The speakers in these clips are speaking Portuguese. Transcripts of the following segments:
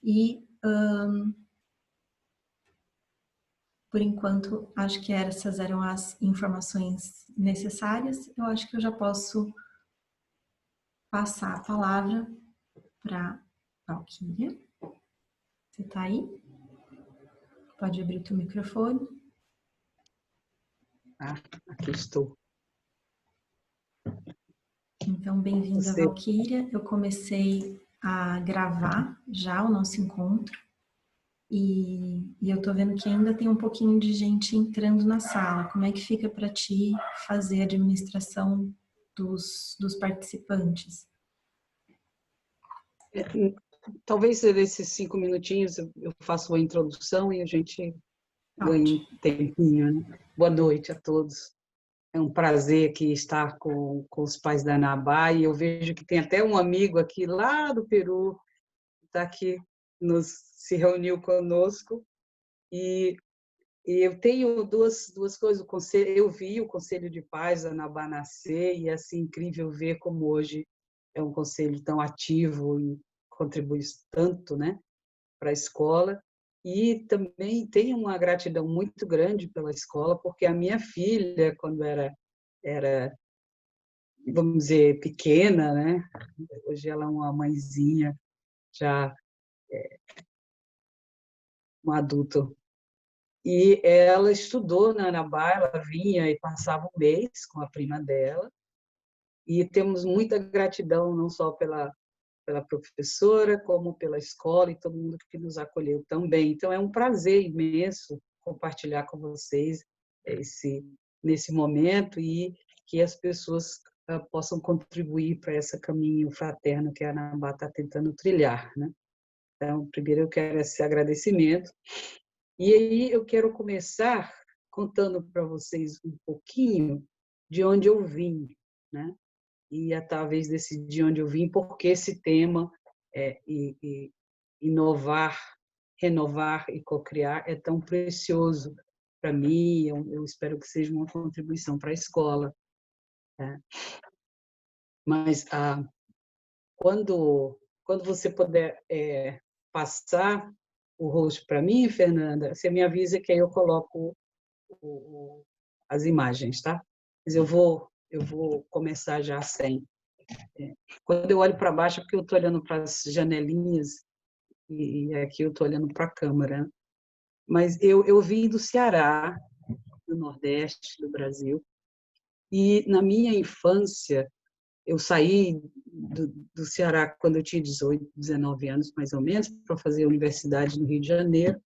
E, por enquanto, acho que essas eram as informações necessárias. Eu acho que eu já posso passar a palavra para a Valquíria. Você está aí? Pode abrir o teu microfone. Aqui estou. Então, bem-vinda, Valquíria. Eu comecei a gravar já o nosso encontro e eu tô vendo que ainda tem um pouquinho de gente entrando na sala. Como é que fica para ti fazer a administração dos participantes? Talvez nesses 5 minutinhos eu faça uma introdução e a gente ganhe um tempinho, né? Boa noite a todos. É um prazer aqui estar com os pais da Anabá, e eu vejo que tem até um amigo aqui lá do Peru, que está aqui, se reuniu conosco, e eu tenho duas coisas. O conselho, eu vi o Conselho de Paz da Anabá nascer, e é assim, incrível ver como hoje é um conselho tão ativo e contribui tanto, né, para a escola. E também tenho uma gratidão muito grande pela escola, porque a minha filha, quando era, vamos dizer, pequena, né? Hoje ela é uma mãezinha, já um adulto. E ela estudou na Anabá, ela vinha e passava um mês com a prima dela. E temos muita gratidão, não só pela professora, como pela escola e todo mundo que nos acolheu também. Então, é um prazer imenso compartilhar com vocês nesse momento, e que as pessoas possam contribuir para esse caminho fraterno que a Anabá está tentando trilhar, né? Então, primeiro eu quero esse agradecimento. E aí eu quero começar contando para vocês um pouquinho de onde eu vim, né? E talvez decidir de onde eu vim, porque esse tema inovar, renovar e cocriar é tão precioso para mim. Eu espero que seja uma contribuição para a escola, né? Mas quando você puder passar o rosto para mim, Fernanda, você me avisa que aí eu coloco as imagens, tá? Mas eu vou começar já sem. Quando eu olho para baixo, é porque eu estou olhando para as janelinhas, e aqui eu estou olhando para a câmera. Mas eu vim do Ceará, do Nordeste do Brasil, e na minha infância, eu saí do Ceará quando eu tinha 18, 19 anos, mais ou menos, para fazer a universidade no Rio de Janeiro,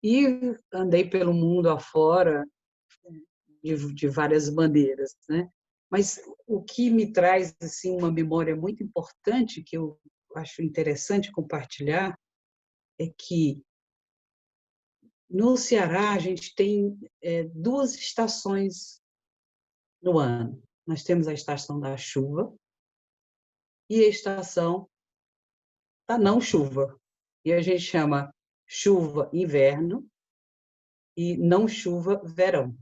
e andei pelo mundo afora de várias maneiras, né? Mas o que me traz assim uma memória muito importante, que eu acho interessante compartilhar, é que no Ceará a gente tem 2 estações no ano. Nós temos a estação da chuva e a estação da não chuva. E a gente chama chuva inverno e não chuva verão.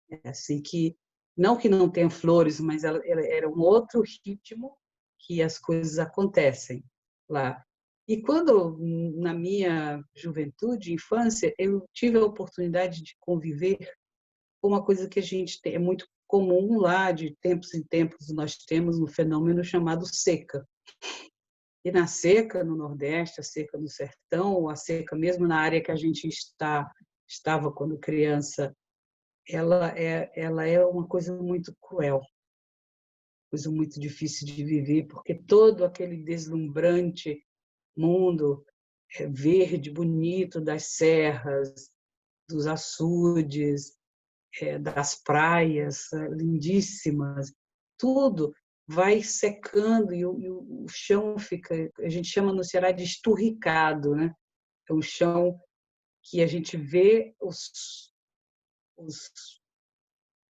É assim que não tenha flores, mas ela era um outro ritmo que as coisas acontecem lá. E quando, na minha juventude, infância, eu tive a oportunidade de conviver com uma coisa que a gente tem, é muito comum lá, de tempos em tempos nós temos um fenômeno chamado seca. E na seca no Nordeste, a seca no Sertão, a seca mesmo na área que a gente estava quando criança, ela é uma coisa muito cruel, coisa muito difícil de viver, porque todo aquele deslumbrante mundo verde, bonito das serras, dos açudes, das praias lindíssimas, tudo vai secando e o chão fica, a gente chama no Ceará de esturricado, né? É um chão que a gente vê os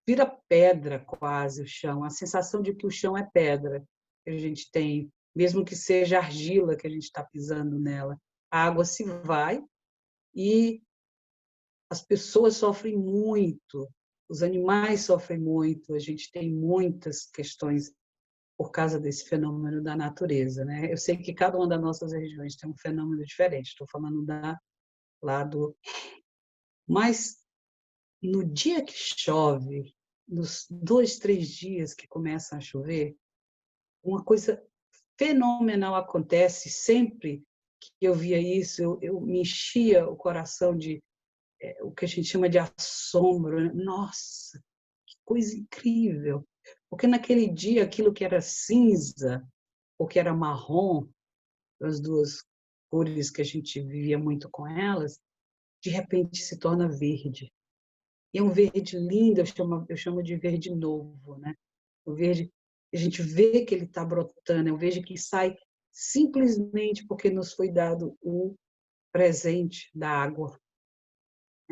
vira pedra quase o chão, a sensação de que o chão é pedra que a gente tem, mesmo que seja argila que a gente está pisando nela. A água se vai e as pessoas sofrem muito, os animais sofrem muito, a gente tem muitas questões por causa desse fenômeno da natureza, né? Eu sei que cada uma das nossas regiões tem um fenômeno diferente, estou falando lá do... Mas no dia que chove, nos 2, 3 dias que começam a chover, uma coisa fenomenal acontece sempre que eu via isso, eu me enchia o coração de o que a gente chama de assombro, né? Nossa, que coisa incrível! Porque naquele dia, aquilo que era cinza, ou que era marrom, as duas cores que a gente vivia muito com elas, de repente se torna verde. E é um verde lindo, eu chamo de verde novo, né? O verde, a gente vê que ele está brotando, é um verde que sai simplesmente porque nos foi dado o presente da água.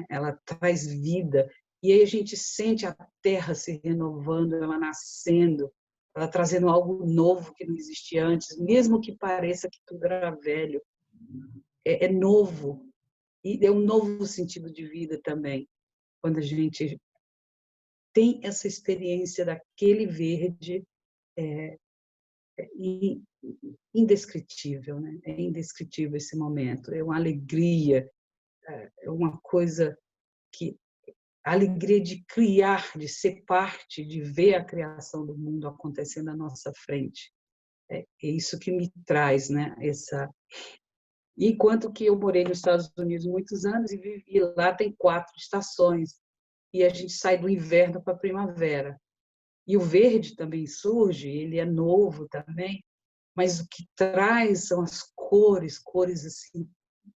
Ela traz vida. E aí a gente sente a terra se renovando, ela nascendo, ela trazendo algo novo que não existia antes, mesmo que pareça que tudo era velho. É novo. E é um novo sentido de vida também, quando a gente tem essa experiência daquele verde indescritível, né? É indescritível esse momento. É uma alegria, é uma coisa que a alegria de criar, de ser parte, de ver a criação do mundo acontecendo à nossa frente. É isso que me traz, né? Enquanto que eu morei nos Estados Unidos muitos anos e vivi lá, tem 4 estações. E a gente sai do inverno para a primavera. E o verde também surge, ele é novo também, mas o que traz são as cores, cores assim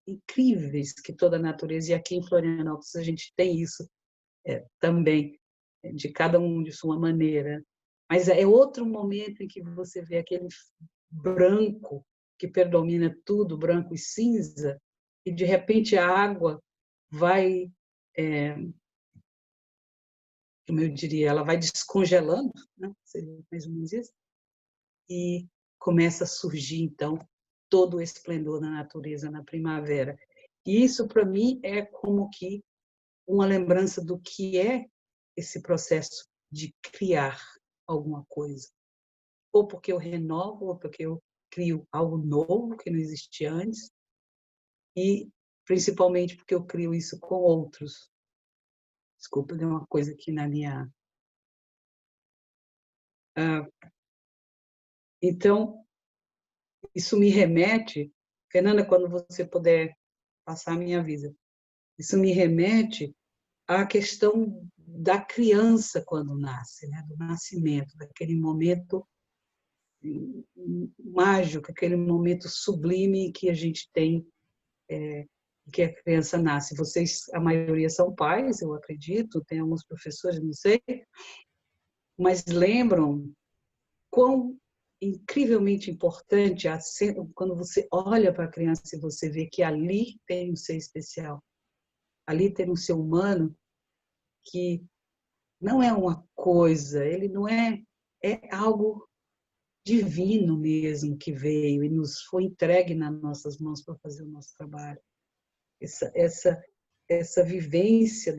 incríveis que toda a natureza, e aqui em Florianópolis a gente tem isso também, de cada um de sua maneira. Mas é outro momento em que você vê aquele branco que predomina tudo, branco e cinza, e de repente a água vai, como eu diria, ela vai descongelando, né? Seria mais ou menos isso, e começa a surgir, então, todo o esplendor da natureza na primavera. E isso, para mim, é como que uma lembrança do que é esse processo de criar alguma coisa. Ou porque eu renovo, ou porque eu crio algo novo que não existia antes, e principalmente porque eu crio isso com outros. Desculpa, deu uma coisa aqui na minha... Então, isso me remete, Fernanda, quando você puder passar a minha vida, isso me remete à questão da criança quando nasce, né? Do nascimento, daquele momento mágico, aquele momento sublime que a gente tem, que a criança nasce. Vocês, a maioria são pais, eu acredito, tem alguns professores, não sei, mas lembram quão incrivelmente importante quando você olha para a criança e você vê que ali tem um ser especial, ali tem um ser humano que não é uma coisa, ele não é algo divino mesmo que veio e nos foi entregue nas nossas mãos para fazer o nosso trabalho. Essa vivência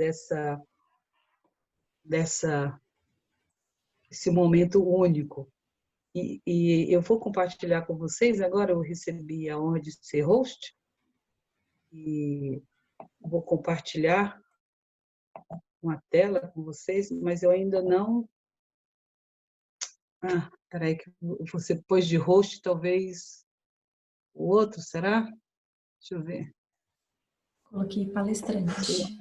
esse momento único. E eu vou compartilhar com vocês agora. Eu recebi a honra de ser host e vou compartilhar uma tela com vocês, mas eu ainda não... Peraí, que você pôs de host, talvez o outro, será? Deixa eu ver. Coloquei palestrante.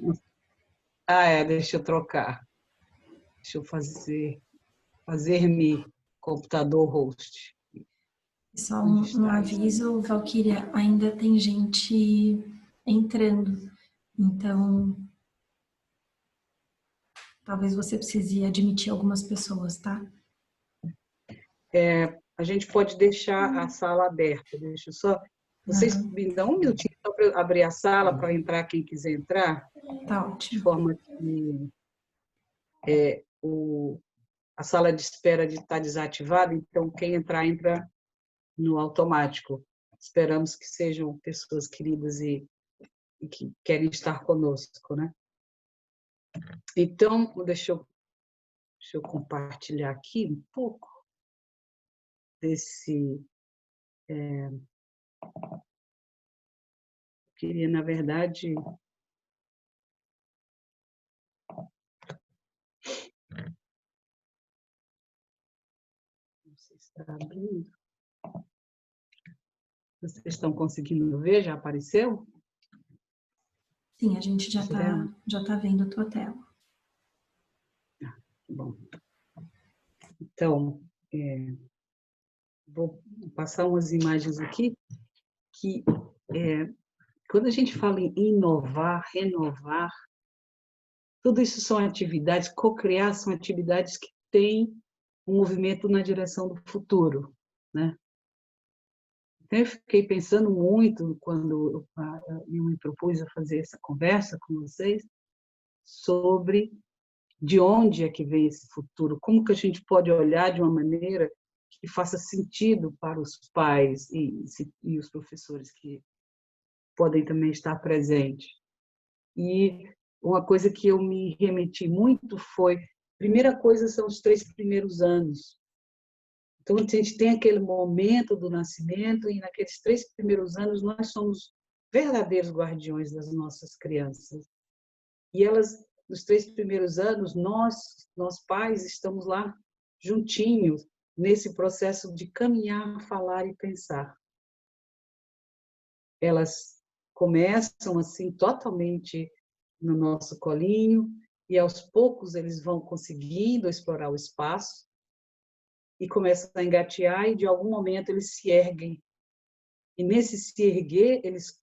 Deixa eu trocar. Deixa eu fazer-me computador host. Só um aviso, Valquíria, ainda tem gente entrando, então talvez você precise admitir algumas pessoas, tá? A gente pode deixar a sala aberta. Deixa eu só... Vocês me dão um minutinho só para eu abrir a sala para entrar quem quiser entrar? Tá De ótimo. forma que a sala de espera está desativada, então quem entrar, entra no automático. Esperamos que sejam pessoas queridas e que querem estar conosco, né? Então, deixa eu compartilhar aqui um pouco. queria, na verdade, não sei se está abrindo. Vocês estão conseguindo ver? Já apareceu? Sim, a gente já tá vendo a tua tela. Bom. Então, vou passar umas imagens aqui que, quando a gente fala em inovar, renovar, tudo isso são atividades, co-criar são atividades que têm um movimento na direção do futuro, né? Então, eu fiquei pensando muito quando eu me propus a fazer essa conversa com vocês sobre de onde é que vem esse futuro, como que a gente pode olhar de uma maneira que faça sentido para os pais e os professores que podem também estar presentes. E uma coisa que eu me remeti muito foi, primeira coisa são os 3 primeiros anos. Então, a gente tem aquele momento do nascimento e naqueles 3 primeiros anos nós somos verdadeiros guardiões das nossas crianças. E elas, nos 3 primeiros anos, nós pais, estamos lá juntinhos nesse processo de caminhar, falar e pensar. Elas começam assim totalmente no nosso colinho e aos poucos eles vão conseguindo explorar o espaço e começam a engatear e de algum momento eles se erguem. E nesse se erguer, eles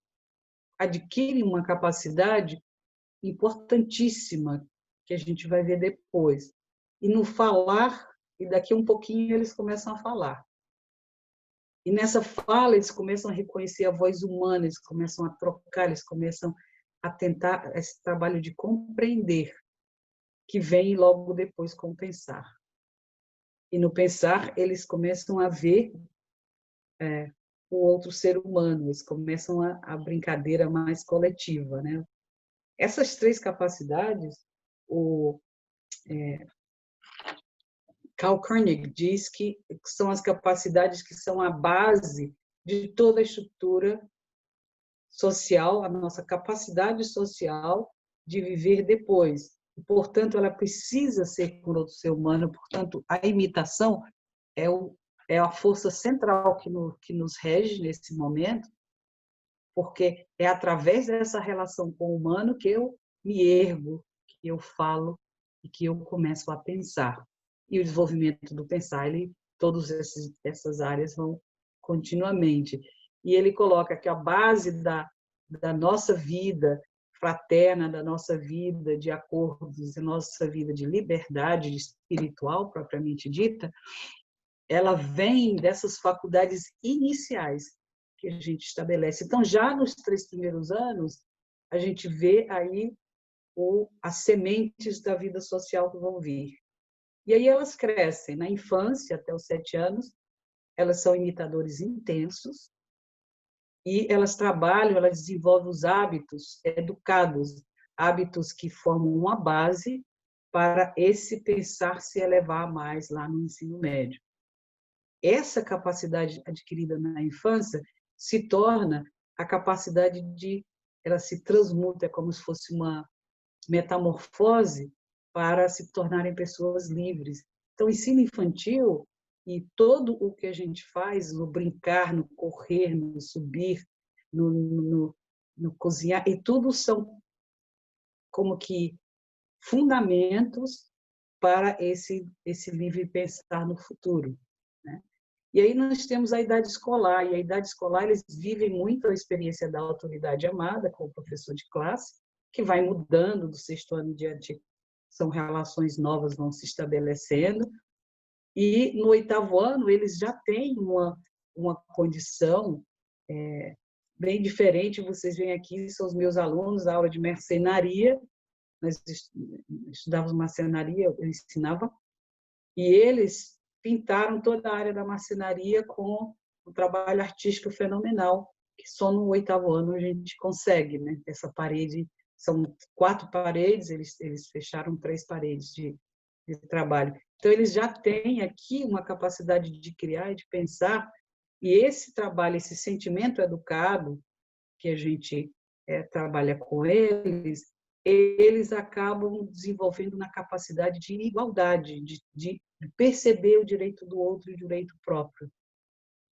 adquirem uma capacidade importantíssima que a gente vai ver depois. E no falar, e daqui a um pouquinho eles começam a falar. E nessa fala eles começam a reconhecer a voz humana, eles começam a trocar, eles começam a tentar esse trabalho de compreender, que vem logo depois com o pensar. E no pensar eles começam a ver o outro ser humano, eles começam a brincadeira mais coletiva, né? Essas 3 capacidades, Carl Koenig diz que são as capacidades que são a base de toda a estrutura social, a nossa capacidade social de viver depois. E, portanto, ela precisa ser com outro ser humano, portanto, a imitação é a força central que nos rege nesse momento, porque é através dessa relação com o humano que eu me ergo, que eu falo e que eu começo a pensar. E o desenvolvimento do pensar, todas essas áreas vão continuamente. E ele coloca que a base da nossa vida fraterna, da nossa vida de acordos, da nossa vida de liberdade espiritual, propriamente dita, ela vem dessas faculdades iniciais que a gente estabelece. Então, já nos 3 primeiros anos, a gente vê aí as sementes da vida social que vão vir. E aí elas crescem. Na infância, até os 7 anos, elas são imitadores intensos e elas trabalham, elas desenvolvem os hábitos educados, hábitos que formam uma base para esse pensar se elevar mais lá no ensino médio. Essa capacidade adquirida na infância se torna a capacidade ela se transmuta, é como se fosse uma metamorfose para se tornarem pessoas livres. Então, o ensino infantil e todo o que a gente faz no brincar, no correr, no subir, no cozinhar, e tudo são como que fundamentos para esse livre pensar no futuro, né? E aí nós temos a idade escolar, e a idade escolar eles vivem muito a experiência da autoridade amada com o professor de classe, que vai mudando do 6º ano em diante, são relações novas vão se estabelecendo, e no 8º ano eles já têm uma condição bem diferente. Vocês veem aqui, são os meus alunos da aula de marcenaria, nós estudávamos marcenaria, eu ensinava, e eles pintaram toda a área da marcenaria com um trabalho artístico fenomenal, que só no 8º ano a gente consegue, né? Essa parede, são 4 paredes, eles fecharam 3 paredes de trabalho. Então, eles já têm aqui uma capacidade de criar e de pensar, e esse trabalho, esse sentimento educado que a gente trabalha com eles, eles acabam desenvolvendo na capacidade de igualdade, de perceber o direito do outro e o direito próprio.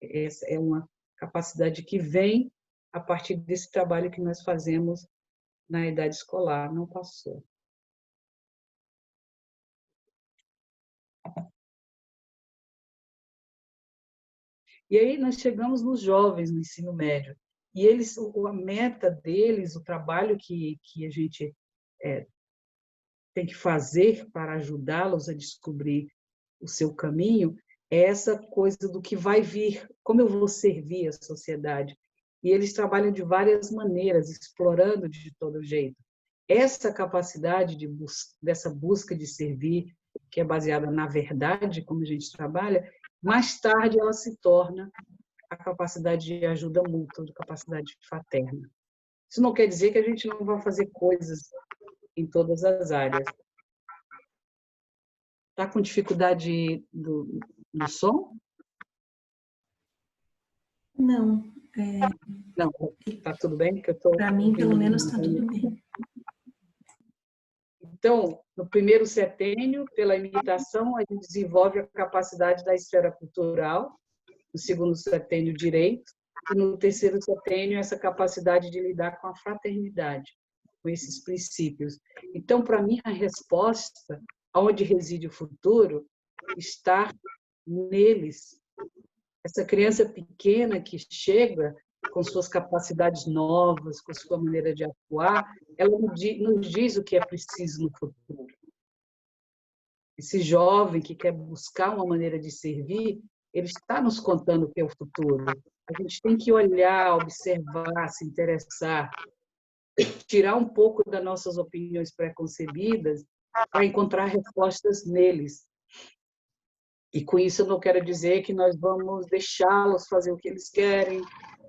Essa é uma capacidade que vem a partir desse trabalho que nós fazemos na idade escolar, não passou. E aí nós chegamos nos jovens no ensino médio. E eles, a meta deles, o trabalho que a gente tem que fazer para ajudá-los a descobrir o seu caminho, é essa coisa do que vai vir, como eu vou servir a sociedade. E eles trabalham de várias maneiras, explorando de todo jeito. Essa capacidade dessa busca de servir, que é baseada na verdade, como a gente trabalha, mais tarde ela se torna a capacidade de ajuda mútua, de capacidade fraterna. Isso não quer dizer que a gente não vai fazer coisas em todas as áreas. Está com dificuldade do som? Não. Não, está tudo bem? Para mim, pelo menos, está tudo bem. Então, no primeiro setênio, pela imitação, a gente desenvolve a capacidade da esfera cultural, no segundo setênio, direito, e no terceiro setênio, essa capacidade de lidar com a fraternidade, com esses princípios. Então, para mim, a resposta, aonde reside o futuro, está neles. Essa criança pequena que chega com suas capacidades novas, com sua maneira de atuar, ela nos diz o que é preciso no futuro. Esse jovem que quer buscar uma maneira de servir, ele está nos contando o que é o futuro. A gente tem que olhar, observar, se interessar, tirar um pouco das nossas opiniões preconcebidas para encontrar respostas neles. E com isso eu não quero dizer que nós vamos deixá-los fazer o que eles querem,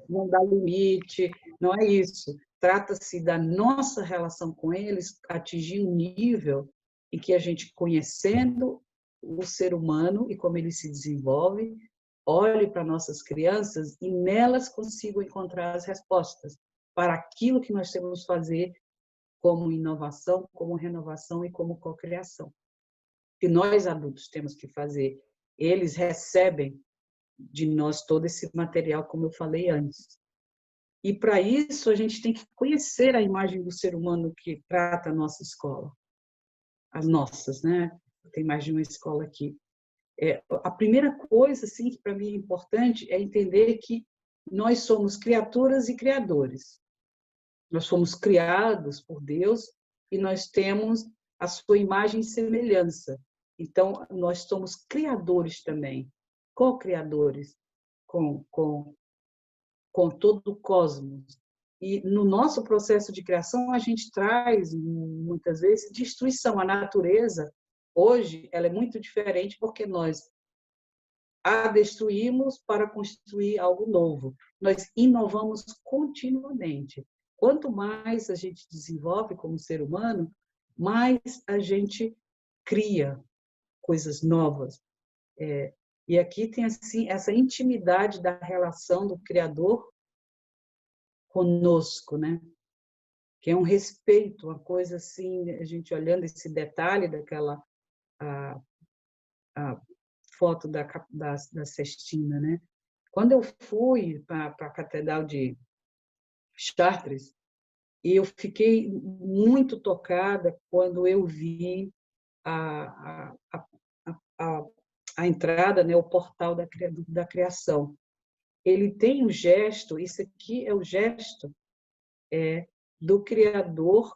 não dar limite, não é isso. Trata-se da nossa relação com eles atingir um nível em que a gente, conhecendo o ser humano e como ele se desenvolve, olhe para nossas crianças e nelas consiga encontrar as respostas para aquilo que nós temos que fazer como inovação, como renovação e como cocriação. Que nós adultos temos que fazer. Eles recebem de nós todo esse material, como eu falei antes. E, para isso, a gente tem que conhecer a imagem do ser humano que trata a nossa escola. As nossas, né? Tem mais de uma escola aqui. A primeira coisa, assim, que para mim é importante é entender que nós somos criaturas e criadores. Nós fomos criados por Deus e nós temos a sua imagem e semelhança. Então, nós somos criadores também, co-criadores com todo o cosmos. E no nosso processo de criação, a gente traz, muitas vezes, destruição. A natureza, hoje, ela é muito diferente porque nós a destruímos para construir algo novo. Nós inovamos continuamente. Quanto mais a gente desenvolve como ser humano, mais a gente cria coisas novas. E aqui tem assim essa intimidade da relação do Criador conosco, né? Que é um respeito, uma coisa assim, a gente olhando esse detalhe daquela a foto da cestina, né? Quando eu fui para a Catedral de Chartres, eu fiquei muito tocada quando eu vi a, a, a, a entrada, né, o portal da criação. Ele tem um gesto, isso aqui é o gesto do Criador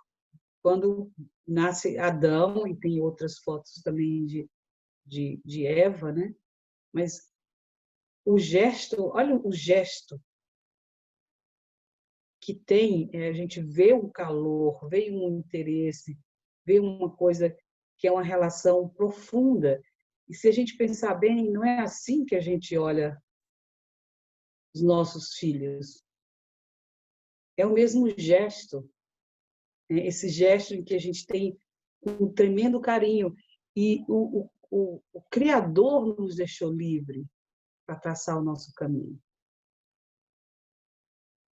quando nasce Adão, e tem outras fotos também de Eva, né? Mas o gesto, olha o gesto que tem, a gente vê um calor, vê um interesse, vê uma coisa que é uma relação profunda. E se a gente pensar bem, não é assim que a gente olha os nossos filhos. É o mesmo gesto, né? Esse gesto em que a gente tem um tremendo carinho. E o Criador nos deixou livre para traçar o nosso caminho.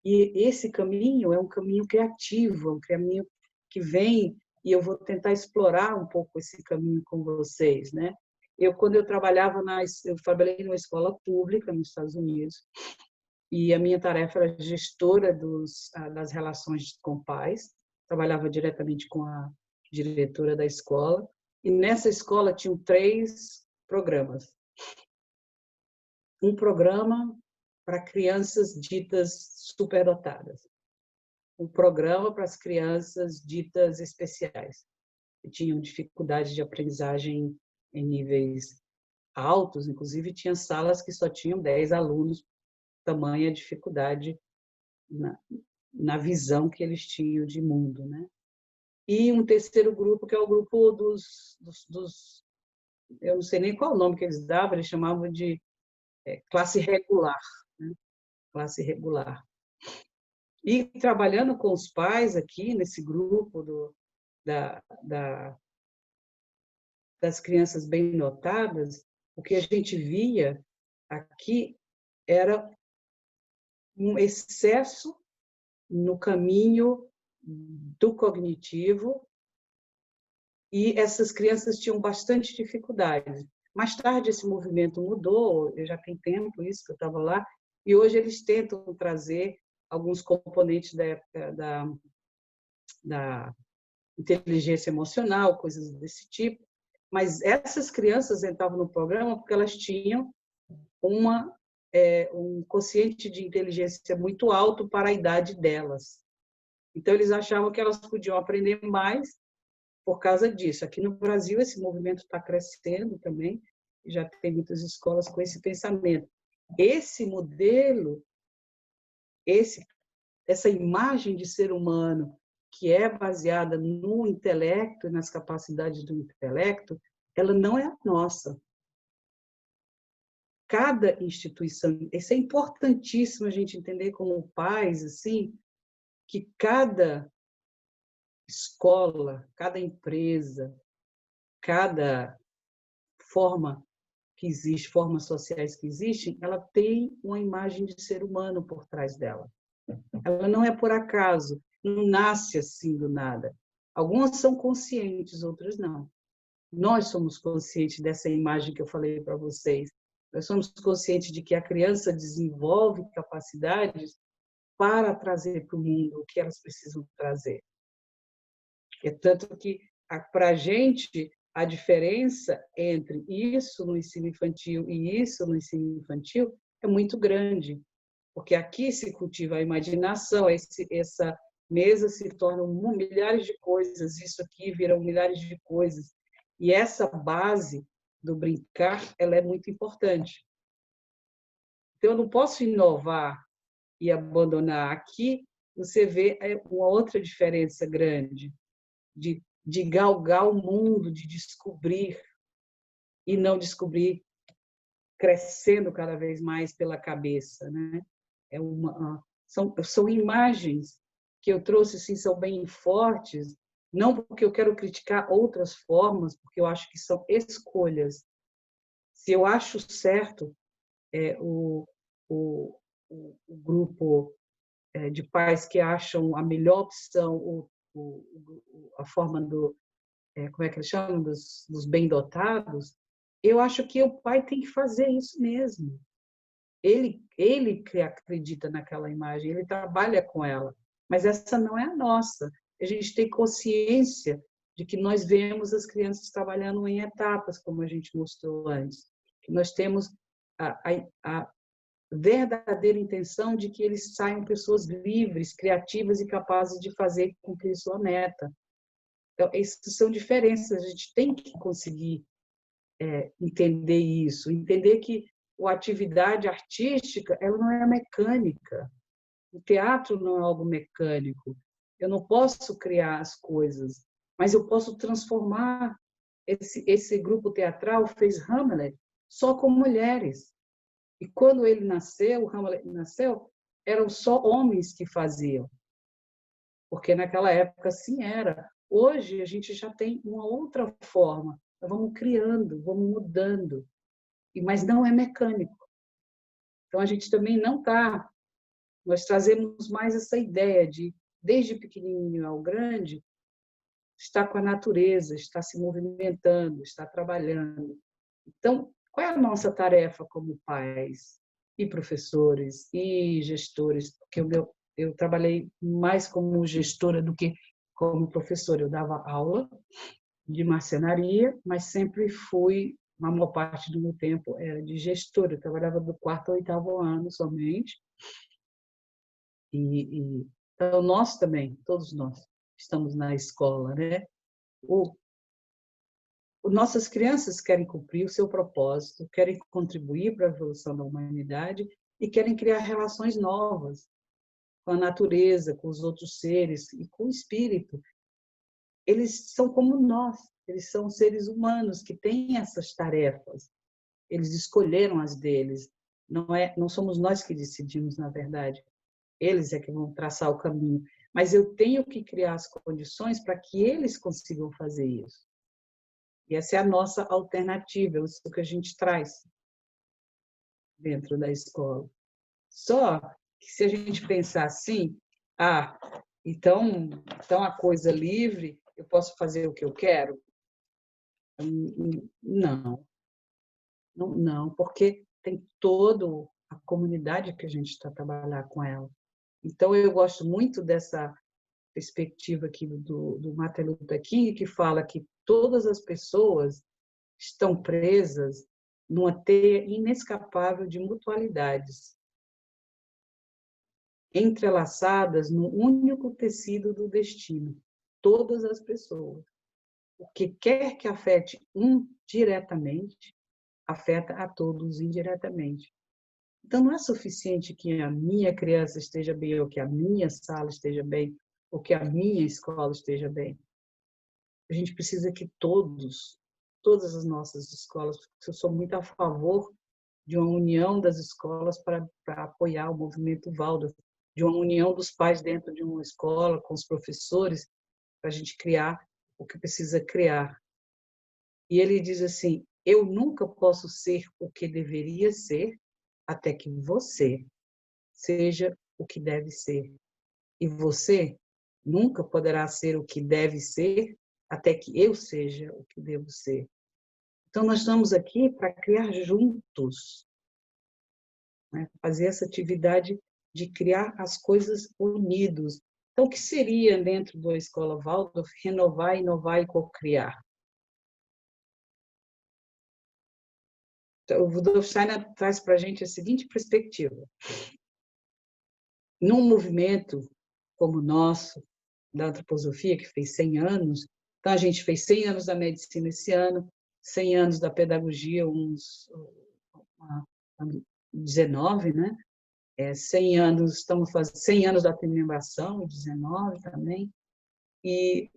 E esse caminho é um caminho criativo, é um caminho que vem, e eu vou tentar explorar um pouco esse caminho com vocês, né? Quando eu trabalhei numa escola pública nos Estados Unidos, e a minha tarefa era gestora das relações com pais, trabalhava diretamente com a diretora da escola, e nessa escola tinham 3 programas. Um programa para crianças ditas superdotadas, um programa para as crianças ditas especiais, que tinham dificuldade de aprendizagem em níveis altos, inclusive tinha salas que só tinham 10 alunos, tamanha dificuldade na visão que eles tinham de mundo, né? E um terceiro grupo, que é o grupo dos eu não sei nem qual o nome que eles davam, eles chamavam de classe regular, né? Classe regular. E trabalhando com os pais aqui, nesse grupo das crianças bem notadas, o que a gente via aqui era um excesso no caminho do cognitivo, e essas crianças tinham bastante dificuldade. Mais tarde esse movimento mudou, já tem tempo isso que eu estava lá, e hoje eles tentam trazer alguns componentes da época da inteligência emocional, coisas desse tipo, mas essas crianças entravam no programa porque elas tinham um quociente de inteligência muito alto para a idade delas. Então, eles achavam que elas podiam aprender mais por causa disso. Aqui no Brasil, esse movimento está crescendo também, já tem muitas escolas com esse pensamento. Esse modelo, essa imagem de ser humano que é baseada no intelecto e nas capacidades do intelecto, ela não é a nossa. Cada instituição, isso é importantíssimo a gente entender como pais, assim, que cada escola, cada empresa, cada forma que existe, formas sociais que existem, ela tem uma imagem de ser humano por trás dela. Ela não é por acaso, não nasce assim do nada. Algumas são conscientes, outras não. Nós somos conscientes dessa imagem que eu falei para vocês. Nós somos conscientes de que a criança desenvolve capacidades para trazer para o mundo o que elas precisam trazer. É tanto que, para a gente, a diferença entre isso no ensino infantil e isso no ensino infantil é muito grande, porque aqui se cultiva a imaginação, essa mesa se torna milhares de coisas, isso aqui viram milhares de coisas, e essa base do brincar, ela é muito importante. Então, eu não posso inovar e abandonar. Aqui, você vê uma outra diferença grande, de galgar o mundo, de descobrir, e não descobrir crescendo cada vez mais pela cabeça, né? São imagens que eu trouxe, assim, são bem fortes, não porque eu quero criticar outras formas, porque eu acho que são escolhas. Se eu acho certo o grupo de pais que acham a melhor opção, a forma como é que eles chamam, dos bem-dotados, eu acho que o pai tem que fazer isso mesmo. Ele que acredita naquela imagem, ele trabalha com ela, mas essa não é a nossa. A gente tem consciência de que nós vemos as crianças trabalhando em etapas, como a gente mostrou antes. Que nós temos a verdadeira intenção de que eles saiam pessoas livres, criativas e capazes de fazer com que sua meta. Então, essas são diferenças, a gente tem que conseguir entender isso, entender que a atividade artística ela não é mecânica, o teatro não é algo mecânico, eu não posso criar as coisas, mas eu posso transformar. Esse grupo teatral fez Hamlet só com mulheres, e quando ele nasceu, Hamlet nasceu, eram só homens que faziam, porque naquela época assim era. Hoje a gente já tem uma outra forma Nós vamos criando, vamos mudando, mas não é mecânico. Então, a gente também não está... Nós trazemos mais essa ideia de, desde pequenininho ao grande, estar com a natureza, estar se movimentando, estar trabalhando. Então, qual é a nossa tarefa como pais e professores e gestores? Porque eu trabalhei mais como gestora do que como professora. Eu dava aula de marcenaria, mas sempre fui, a maior parte do meu tempo, era de gestora. Eu trabalhava do 4º ao 8º ano somente. Então, nós também, todos nós, estamos na escola, né? Nossas crianças querem cumprir o seu propósito, querem contribuir para a evolução da humanidade e querem criar relações novas com a natureza, com os outros seres e com o espírito. Eles são como nós, eles são seres humanos que têm essas tarefas. Eles escolheram as deles. Não somos nós que decidimos, na verdade. Eles é que vão traçar o caminho. Mas eu tenho que criar as condições para que eles consigam fazer isso. E essa é a nossa alternativa, isso que a gente traz dentro da escola. Só que se a gente pensar assim, então a coisa livre, eu posso fazer o que eu quero? Não, não, porque tem toda a comunidade que a gente está trabalhando com ela. Então, eu gosto muito dessa perspectiva aqui do Martin Luther King, que fala que todas as pessoas estão presas numa teia inescapável de mutualidades, entrelaçadas no único tecido do destino. Todas as pessoas. O que quer que afete um diretamente, afeta a todos indiretamente. Então, não é suficiente que a minha criança esteja bem, ou que a minha sala esteja bem, ou que a minha escola esteja bem. A gente precisa que todas as nossas escolas, porque eu sou muito a favor de uma união das escolas para apoiar o movimento Waldorf, de uma união dos pais dentro de uma escola, com os professores, para a gente criar o que precisa criar. E ele diz assim, eu nunca posso ser o que deveria ser até que você seja o que deve ser. E você nunca poderá ser o que deve ser até que eu seja o que devo ser. Então, nós estamos aqui para criar juntos, né? Fazer essa atividade de criar as coisas unidos. Então, o que seria, dentro da Escola Waldorf, renovar, inovar e co-criar? Então, o Rudolf Steiner traz para a gente a seguinte perspectiva. Num movimento como o nosso, da antroposofia, que fez 100 anos, então a gente fez 100 anos da medicina esse ano, 100 anos da pedagogia, uns 19, né? 100 anos, estamos fazendo 100 anos da comemoração, 19 também, e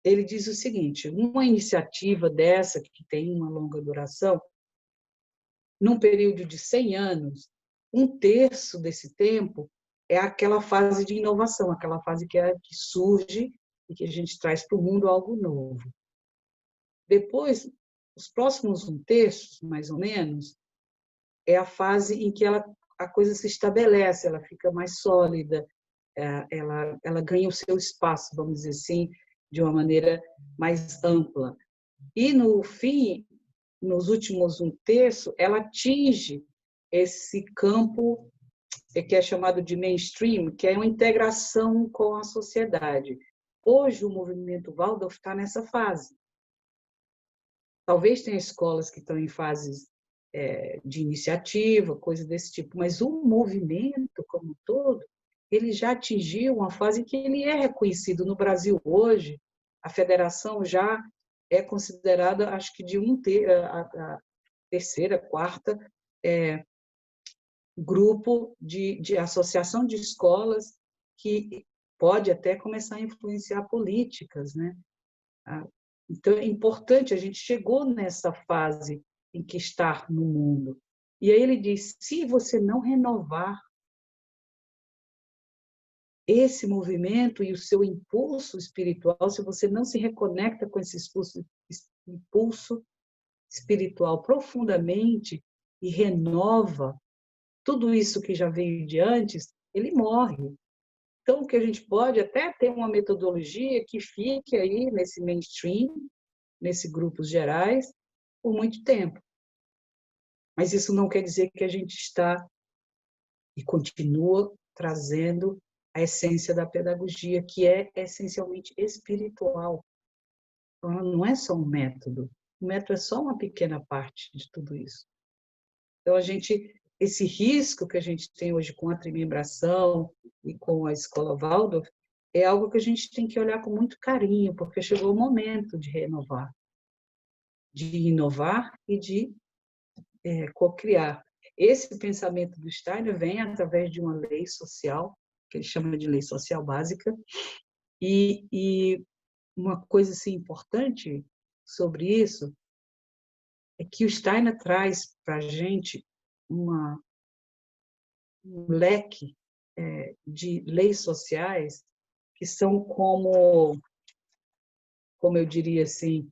ele diz o seguinte, uma iniciativa dessa, que tem uma longa duração, num período de 100 anos, 1/3 desse tempo é aquela fase de inovação, aquela fase que surge e que a gente traz para o mundo algo novo. Depois, os próximos 1/3, mais ou menos, é a fase em que a coisa se estabelece, ela fica mais sólida, ela ganha o seu espaço, vamos dizer assim, de uma maneira mais ampla. E, no fim, nos últimos 1/3, ela atinge esse campo que é chamado de mainstream, que é uma integração com a sociedade. Hoje, o movimento Waldorf está nessa fase. Talvez tenha escolas que estão em fases de iniciativa, coisa desse tipo, mas o movimento como um todo, ele já atingiu uma fase que ele é reconhecido no Brasil hoje. A federação já é considerada, acho que de a terceira, quarta grupo de associação de escolas que pode até começar a influenciar políticas, né? Então, é importante, a gente chegou nessa fase em que está no mundo. E aí ele diz, se você não renovar esse movimento e o seu impulso espiritual, se você não se reconecta com esse impulso espiritual profundamente e renova tudo isso que já veio de antes, ele morre. Então, o que a gente pode até ter uma metodologia que fique aí nesse mainstream, nesses grupos gerais, por muito tempo. Mas isso não quer dizer que a gente está e continua trazendo a essência da pedagogia, que é essencialmente espiritual. Então, não é só um método. O método é só uma pequena parte de tudo isso. Então, esse risco que a gente tem hoje com a trimembração e com a Escola Waldorf é algo que a gente tem que olhar com muito carinho, porque chegou o momento de renovar, de inovar e de co-criar. Esse pensamento do Steiner vem através de uma lei social, que ele chama de lei social básica, e uma coisa assim, importante sobre isso é que o Steiner traz para a gente um leque de leis sociais que são como eu diria assim,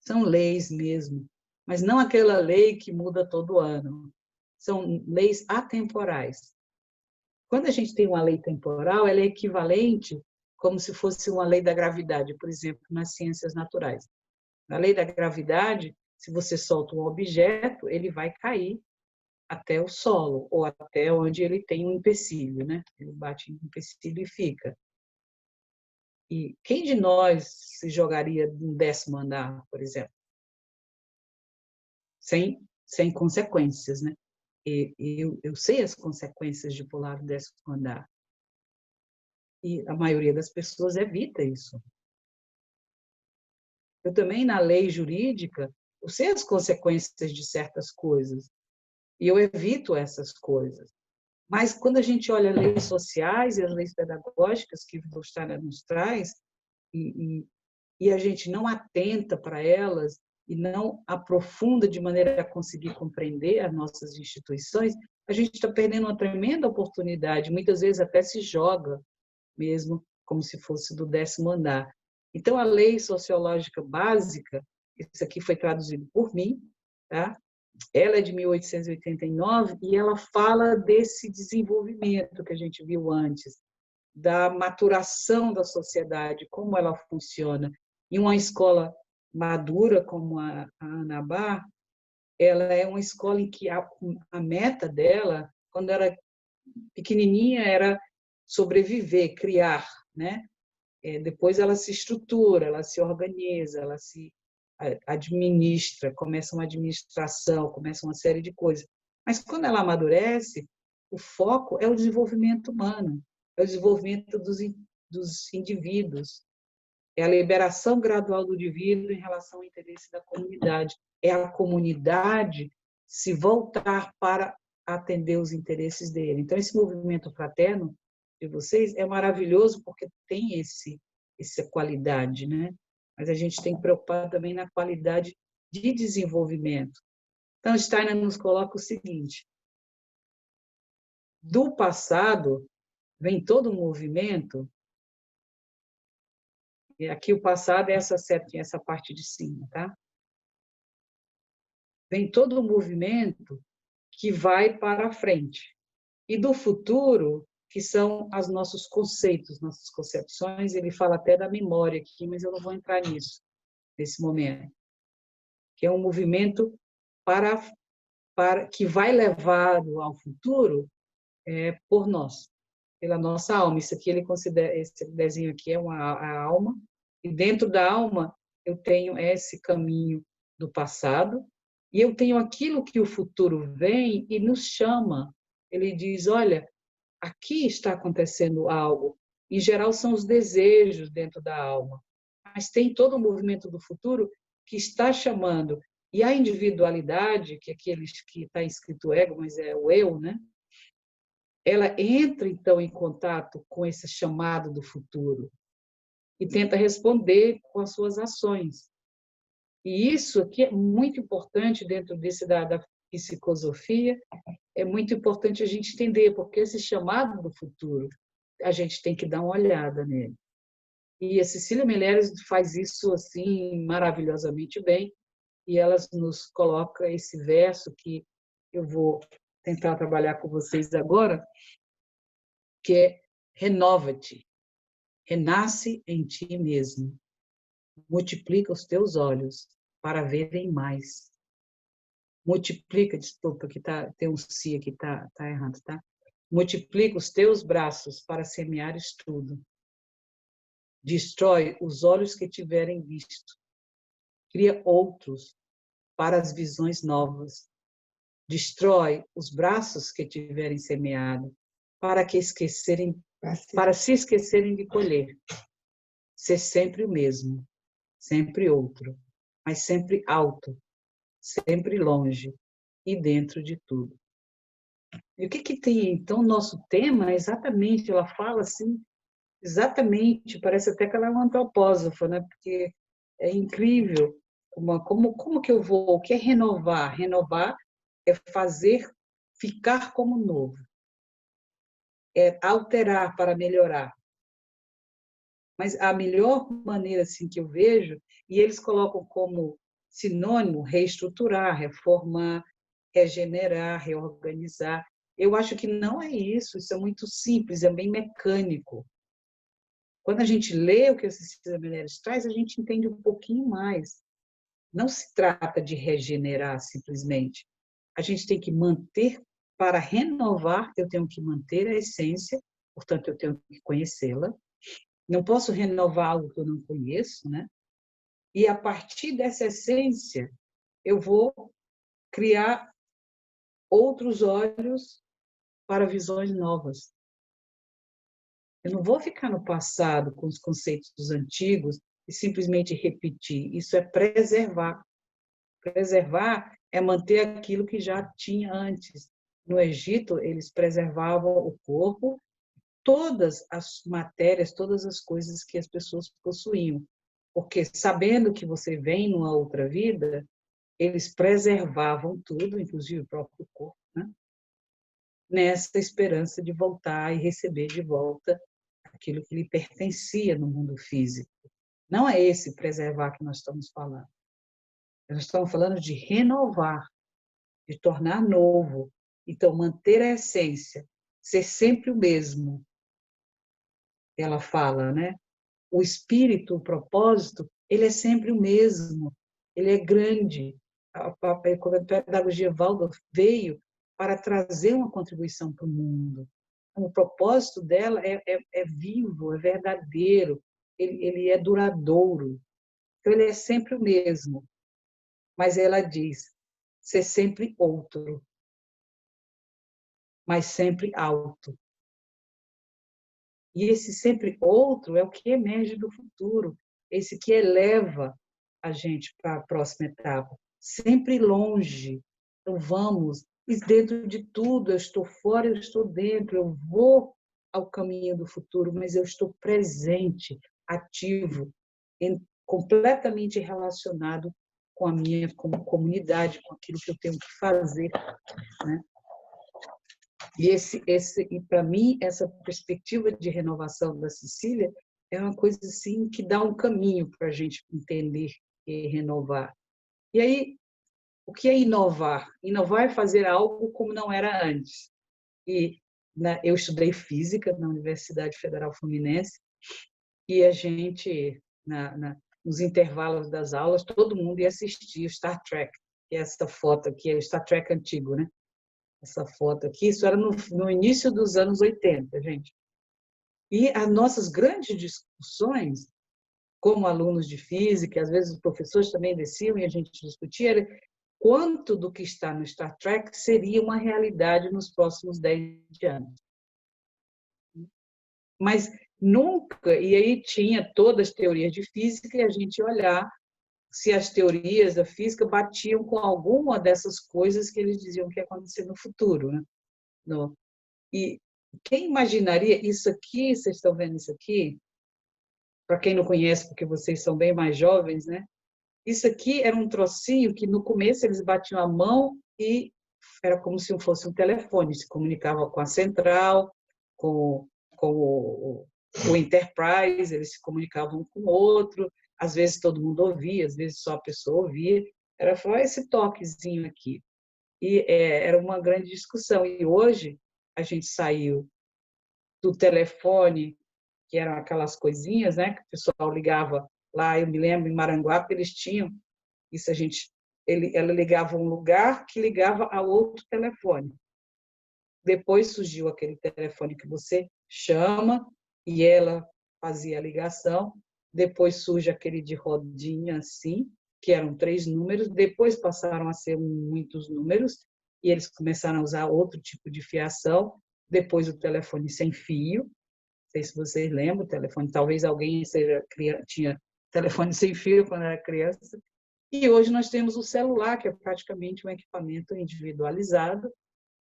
são leis mesmo, mas não aquela lei que muda todo ano. São leis atemporais. Quando a gente tem uma lei temporal, ela é equivalente como se fosse uma lei da gravidade, por exemplo, nas ciências naturais. Na lei da gravidade, se você solta um objeto, ele vai cair até o solo, ou até onde ele tem um empecilho, né? Ele bate em um empecilho e fica. E quem de nós se jogaria de um 10º andar, por exemplo? Sem consequências, né? Eu sei as consequências de pular do 10º andar. E a maioria das pessoas evita isso. Eu também, na lei jurídica, eu sei as consequências de certas coisas. E eu evito essas coisas. Mas, quando a gente olha as leis sociais e as leis pedagógicas que o Steiner nos traz, e a gente não atenta para elas e não aprofunda de maneira a conseguir compreender as nossas instituições, a gente está perdendo uma tremenda oportunidade, muitas vezes até se joga mesmo como se fosse do 10º andar. Então, a lei sociológica básica, isso aqui foi traduzido por mim, tá? Ela é de 1889 e ela fala desse desenvolvimento que a gente viu antes, da maturação da sociedade, como ela funciona. Em uma escola madura como a Anabá, ela é uma escola em que a meta dela, quando era pequenininha, era sobreviver, criar, né? Depois ela se estrutura, ela se organiza, ela se administra, começa uma administração, começa uma série de coisas. Mas quando ela amadurece, o foco é o desenvolvimento humano, é o desenvolvimento dos indivíduos, é a liberação gradual do indivíduo em relação ao interesse da comunidade, é a comunidade se voltar para atender os interesses dele. Então, esse movimento fraterno de vocês é maravilhoso porque tem essa qualidade, né? Mas a gente tem que preocupar também na qualidade de desenvolvimento. Então, Steiner nos coloca o seguinte: do passado vem todo um movimento, e aqui o passado é essa setinha, essa parte de cima, tá? Vem todo um movimento que vai para a frente. E do futuro, que são os nossos conceitos, nossas concepções, ele fala até da memória aqui, mas eu não vou entrar nisso, nesse momento. Que é um movimento que vai levado ao futuro por nós, pela nossa alma. Isso aqui ele considera, esse desenho aqui é a alma, e dentro da alma eu tenho esse caminho do passado, e eu tenho aquilo que o futuro vem e nos chama. Ele diz, olha, aqui está acontecendo algo. Em geral, são os desejos dentro da alma. Mas tem todo o movimento do futuro que está chamando. E a individualidade, que aqueles que está escrito ego, mas é o eu, né? Ela entra, então, em contato com esse chamado do futuro e tenta responder com as suas ações. E isso aqui é muito importante dentro psicosofia, é muito importante a gente entender, porque esse chamado do futuro, a gente tem que dar uma olhada nele. E a Cecília Meirelles faz isso assim maravilhosamente bem, e ela nos coloca esse verso que eu vou tentar trabalhar com vocês agora, que é: renova-te, renasce em ti mesmo, multiplica os teus olhos para verem mais. Multiplica, desculpa, que tem um si aqui, tá errado, tá? Multiplica os teus braços para semeares tudo. Destrói os olhos que tiverem visto. Cria outros para as visões novas. Destrói os braços que tiverem semeado para se esquecerem de colher. Ser sempre o mesmo, sempre outro, mas sempre alto, sempre longe e dentro de tudo. E o que tem, então, nosso tema? Exatamente, ela fala assim, exatamente, parece até que ela é uma antropósofa, né? Porque é incrível como que eu vou, o que é renovar? Renovar é fazer ficar como novo, é alterar para melhorar. Mas a melhor maneira assim que eu vejo, e eles colocam como sinônimo reestruturar, reformar, regenerar, reorganizar. Eu acho que não é isso é muito simples, é bem mecânico. Quando a gente lê o que a Cecília Meirelles traz, a gente entende um pouquinho mais. Não se trata de regenerar simplesmente. A gente tem que manter, para renovar, eu tenho que manter a essência, portanto, eu tenho que conhecê-la. Não posso renovar algo que eu não conheço, né? E a partir dessa essência, eu vou criar outros olhos para visões novas. Eu não vou ficar no passado com os conceitos antigos e simplesmente repetir. Isso é preservar. Preservar é manter aquilo que já tinha antes. No Egito, eles preservavam o corpo, todas as matérias, todas as coisas que as pessoas possuíam. Porque sabendo que você vem numa outra vida, eles preservavam tudo, inclusive o próprio corpo, né? Nessa esperança de voltar e receber de volta aquilo que lhe pertencia no mundo físico. Não é esse preservar que nós estamos falando. Nós estamos falando de renovar, de tornar novo. Então, manter a essência, ser sempre o mesmo. Ela fala, né? O espírito, o propósito, ele é sempre o mesmo. Ele é grande. A pedagogia Waldorf veio para trazer uma contribuição para o mundo. O propósito dela é vivo, é verdadeiro, ele é duradouro. Então, ele é sempre o mesmo. Mas ela diz, ser sempre outro, mas sempre alto. E esse sempre outro é o que emerge do futuro, esse que eleva a gente para a próxima etapa. Sempre longe. Então, vamos, e dentro de tudo, eu estou fora, eu estou dentro, eu vou ao caminho do futuro, mas eu estou presente, ativo, completamente relacionado com a minha comunidade, com aquilo que eu tenho que fazer, né? E para mim, essa perspectiva de renovação da Cecília é uma coisa assim que dá um caminho para a gente entender e renovar. E aí, o que é inovar? Inovar é fazer algo como não era antes. E eu estudei física na Universidade Federal Fluminense e a gente, nos intervalos das aulas, todo mundo ia assistir o Star Trek, que é essa foto aqui, é o Star Trek antigo, né? Essa foto aqui, isso era no início dos anos 80, gente. E as nossas grandes discussões, como alunos de física, às vezes os professores também desciam e a gente discutia, era quanto do que está no Star Trek seria uma realidade nos próximos 10 anos. Mas nunca, e aí tinha todas as teorias de física e a gente ia olhar se as teorias da física batiam com alguma dessas coisas que eles diziam que ia acontecer no futuro, né? E quem imaginaria isso aqui, vocês estão vendo isso aqui? Para quem não conhece, porque vocês são bem mais jovens, né? Isso aqui era um trocinho que no começo eles batiam a mão e era como se fosse um telefone, se comunicava com a central, com o Enterprise, eles se comunicavam um com o outro, às vezes todo mundo ouvia, às vezes só a pessoa ouvia, era só esse toquezinho aqui. E era uma grande discussão. E hoje a gente saiu do telefone, que eram aquelas coisinhas, né, que o pessoal ligava lá, eu me lembro, em Maranguape, eles tinham isso, ela ligava a um lugar que ligava a outro telefone. Depois surgiu aquele telefone que você chama e ela fazia a ligação. Depois surge aquele de rodinha assim, que eram 3 números. Depois passaram a ser muitos números e eles começaram a usar outro tipo de fiação. Depois o telefone sem fio. Não sei se vocês lembram, o telefone, talvez alguém tinha telefone sem fio quando era criança. E hoje nós temos o celular, que é praticamente um equipamento individualizado,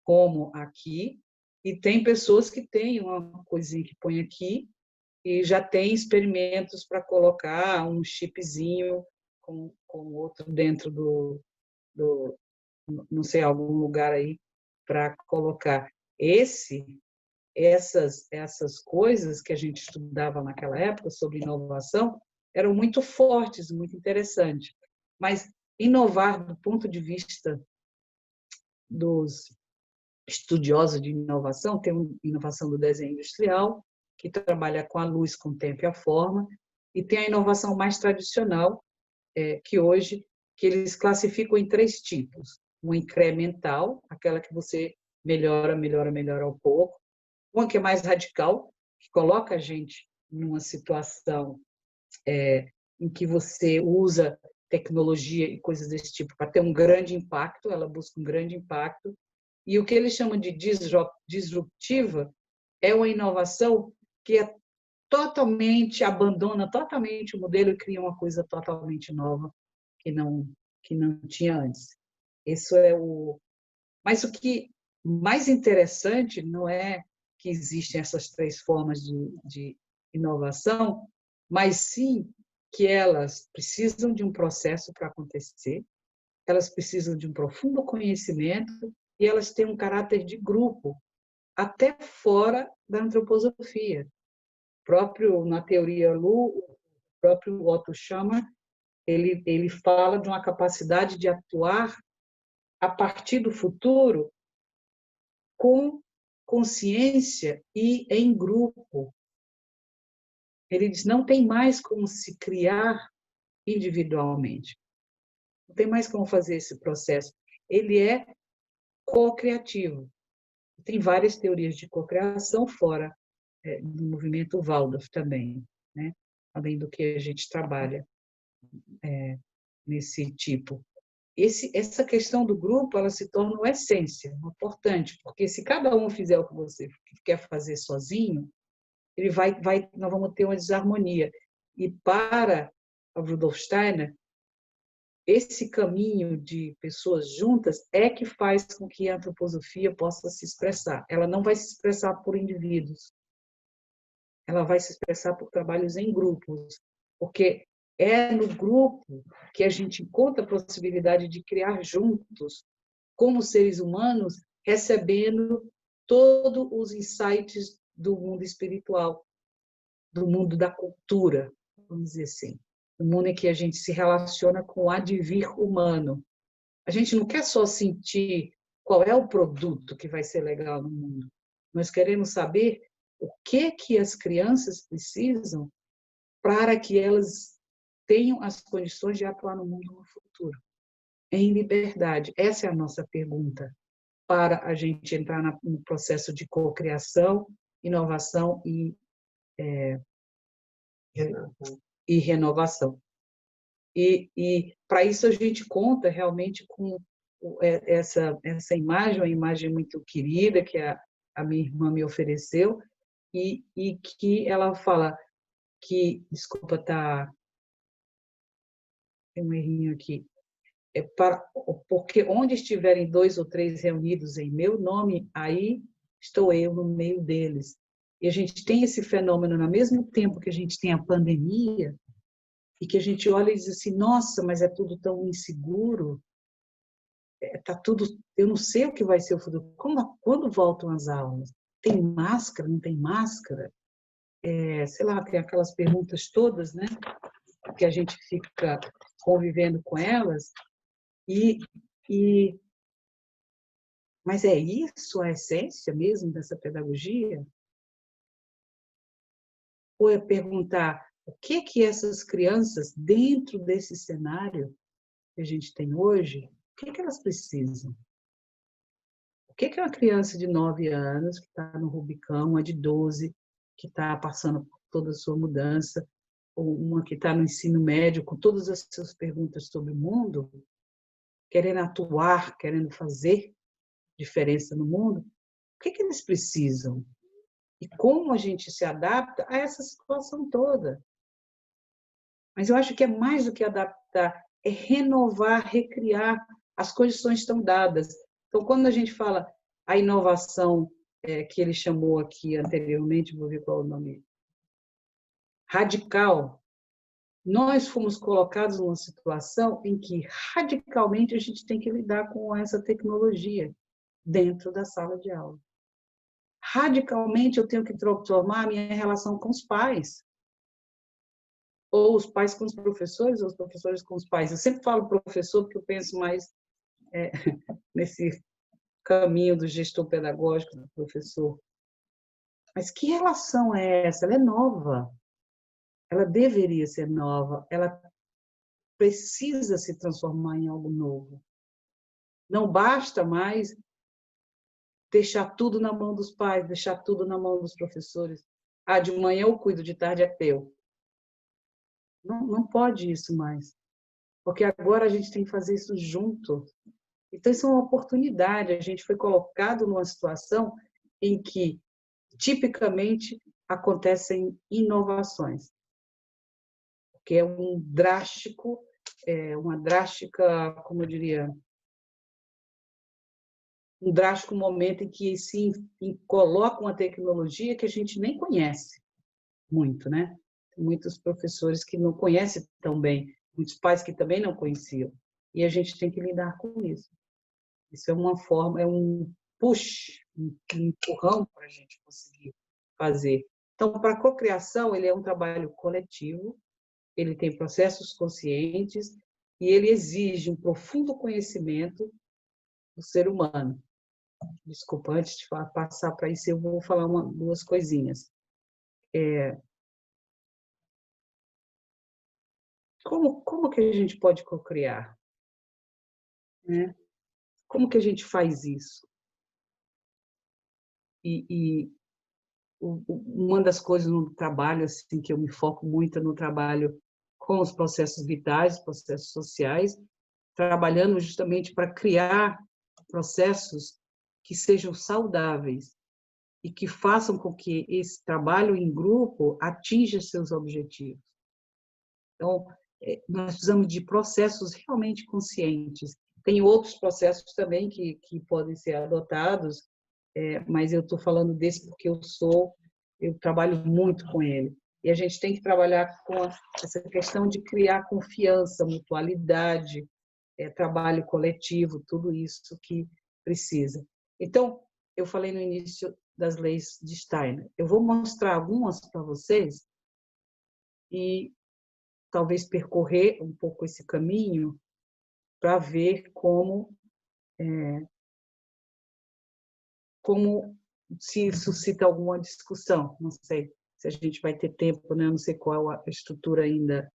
como aqui, e tem pessoas que têm uma coisinha que põe aqui e já tem experimentos para colocar um chipzinho com outro dentro do, não sei, algum lugar aí para colocar. Essas coisas que a gente estudava naquela época sobre inovação eram muito fortes, muito interessantes. Mas inovar do ponto de vista dos estudiosos de inovação, tem uma inovação do desenho industrial, que trabalha com a luz, com o tempo e a forma, e tem a inovação mais tradicional, que hoje que eles classificam em 3 tipos. Uma incremental, aquela que você melhora, melhora, melhora ao pouco. Uma que é mais radical, que coloca a gente numa situação em que você usa tecnologia e coisas desse tipo para ter um grande impacto, ela busca um grande impacto. E o que eles chamam de disruptiva é uma inovação que abandona totalmente o modelo e cria uma coisa totalmente nova que não tinha antes. Isso é Mas o que mais interessante não é que existem essas 3 formas de inovação, mas sim que elas precisam de um processo para acontecer, elas precisam de um profundo conhecimento e elas têm um caráter de grupo, até fora da antroposofia. Próprio na teoria Lu, o próprio Otto Scharmer, ele fala de uma capacidade de atuar a partir do futuro com consciência e em grupo. Ele diz, não tem mais como se criar individualmente. Não tem mais como fazer esse processo. Ele é co-criativo. Tem várias teorias de cocriação fora do movimento Waldorf também, né? Além do que a gente trabalha nesse tipo. Essa questão do grupo, ela se torna uma essência, uma importante, porque se cada um fizer o que você quer fazer sozinho, nós vamos ter uma desarmonia. E para a Rudolf Steiner, esse caminho de pessoas juntas é que faz com que a antroposofia possa se expressar. Ela não vai se expressar por indivíduos, ela vai se expressar por trabalhos em grupos, porque é no grupo que a gente encontra a possibilidade de criar juntos, como seres humanos, recebendo todos os insights do mundo espiritual, do mundo da cultura, vamos dizer assim. O mundo em que a gente se relaciona com o advir humano. A gente não quer só sentir qual é o produto que vai ser legal no mundo. Nós queremos saber o que as crianças precisam para que elas tenham as condições de atuar no mundo no futuro, em liberdade. Essa é a nossa pergunta para a gente entrar no processo de cocriação, inovação e renovação. E para isso a gente conta realmente com essa imagem, uma imagem muito querida que a minha irmã me ofereceu, e que ela fala que, desculpa, tem um errinho aqui, porque onde estiverem 2 ou 3 reunidos em meu nome, aí estou eu no meio deles. E a gente tem esse fenômeno, ao mesmo tempo que a gente tem a pandemia, e que a gente olha e diz assim, nossa, mas é tudo tão inseguro. tá tudo, eu não sei o que vai ser o futuro. Quando voltam as aulas? Tem máscara, não tem máscara? Sei lá, tem aquelas perguntas todas, né? Que a gente fica convivendo com elas. Mas é isso a essência mesmo dessa pedagogia? Ou é perguntar o que essas crianças, dentro desse cenário que a gente tem hoje, o que elas precisam? O que uma criança de 9 anos, que está no Rubicão, uma de 12, que está passando por toda a sua mudança, ou uma que está no ensino médio, com todas as suas perguntas sobre o mundo, querendo atuar, querendo fazer diferença no mundo, o que eles precisam? E como a gente se adapta a essa situação toda? Mas eu acho que é mais do que adaptar, é renovar, recriar. As condições estão dadas. Então, quando a gente fala a inovação que ele chamou aqui anteriormente, vou ver qual é o nome, radical, nós fomos colocados numa situação em que radicalmente a gente tem que lidar com essa tecnologia dentro da sala de aula. Radicalmente eu tenho que transformar a minha relação com os pais, ou os pais com os professores, ou os professores com os pais. Eu sempre falo professor porque eu penso mais nesse caminho do gestor pedagógico, do professor. Mas que relação é essa? Ela é nova. Ela deveria ser nova. Ela precisa se transformar em algo novo. Não basta mais deixar tudo na mão dos pais, deixar tudo na mão dos professores. De manhã eu cuido, de tarde é teu. Não pode isso mais. Porque agora a gente tem que fazer isso junto. Então, isso é uma oportunidade. A gente foi colocado numa situação em que, tipicamente, acontecem inovações. Que é uma drástica, como eu diria, um drástico momento em que se coloca uma tecnologia que a gente nem conhece muito, né? Tem muitos professores que não conhecem tão bem, muitos pais que também não conheciam. E a gente tem que lidar com isso. Isso é uma forma, é um push, um empurrão para a gente conseguir fazer. Então, para a cocriação, ele é um trabalho coletivo, ele tem processos conscientes e ele exige um profundo conhecimento do ser humano. Desculpa, antes de passar para isso, eu vou falar duas coisinhas. Como que a gente pode cocriar? Né? Como que a gente faz isso? E uma das coisas no trabalho, assim, que eu me foco muito no trabalho com os processos vitais, processos sociais, trabalhando justamente para criar processos que sejam saudáveis e que façam com que esse trabalho em grupo atinja seus objetivos. Então, nós precisamos de processos realmente conscientes. Tem outros processos também que podem ser adotados, mas eu estou falando desse porque eu trabalho muito com ele. E a gente tem que trabalhar com essa questão de criar confiança, mutualidade, trabalho coletivo, tudo isso que precisa. Então, eu falei no início das leis de Steiner. Eu vou mostrar algumas para vocês e talvez percorrer um pouco esse caminho para ver como se suscita alguma discussão. Não sei se a gente vai ter tempo, né? Não sei qual a estrutura ainda.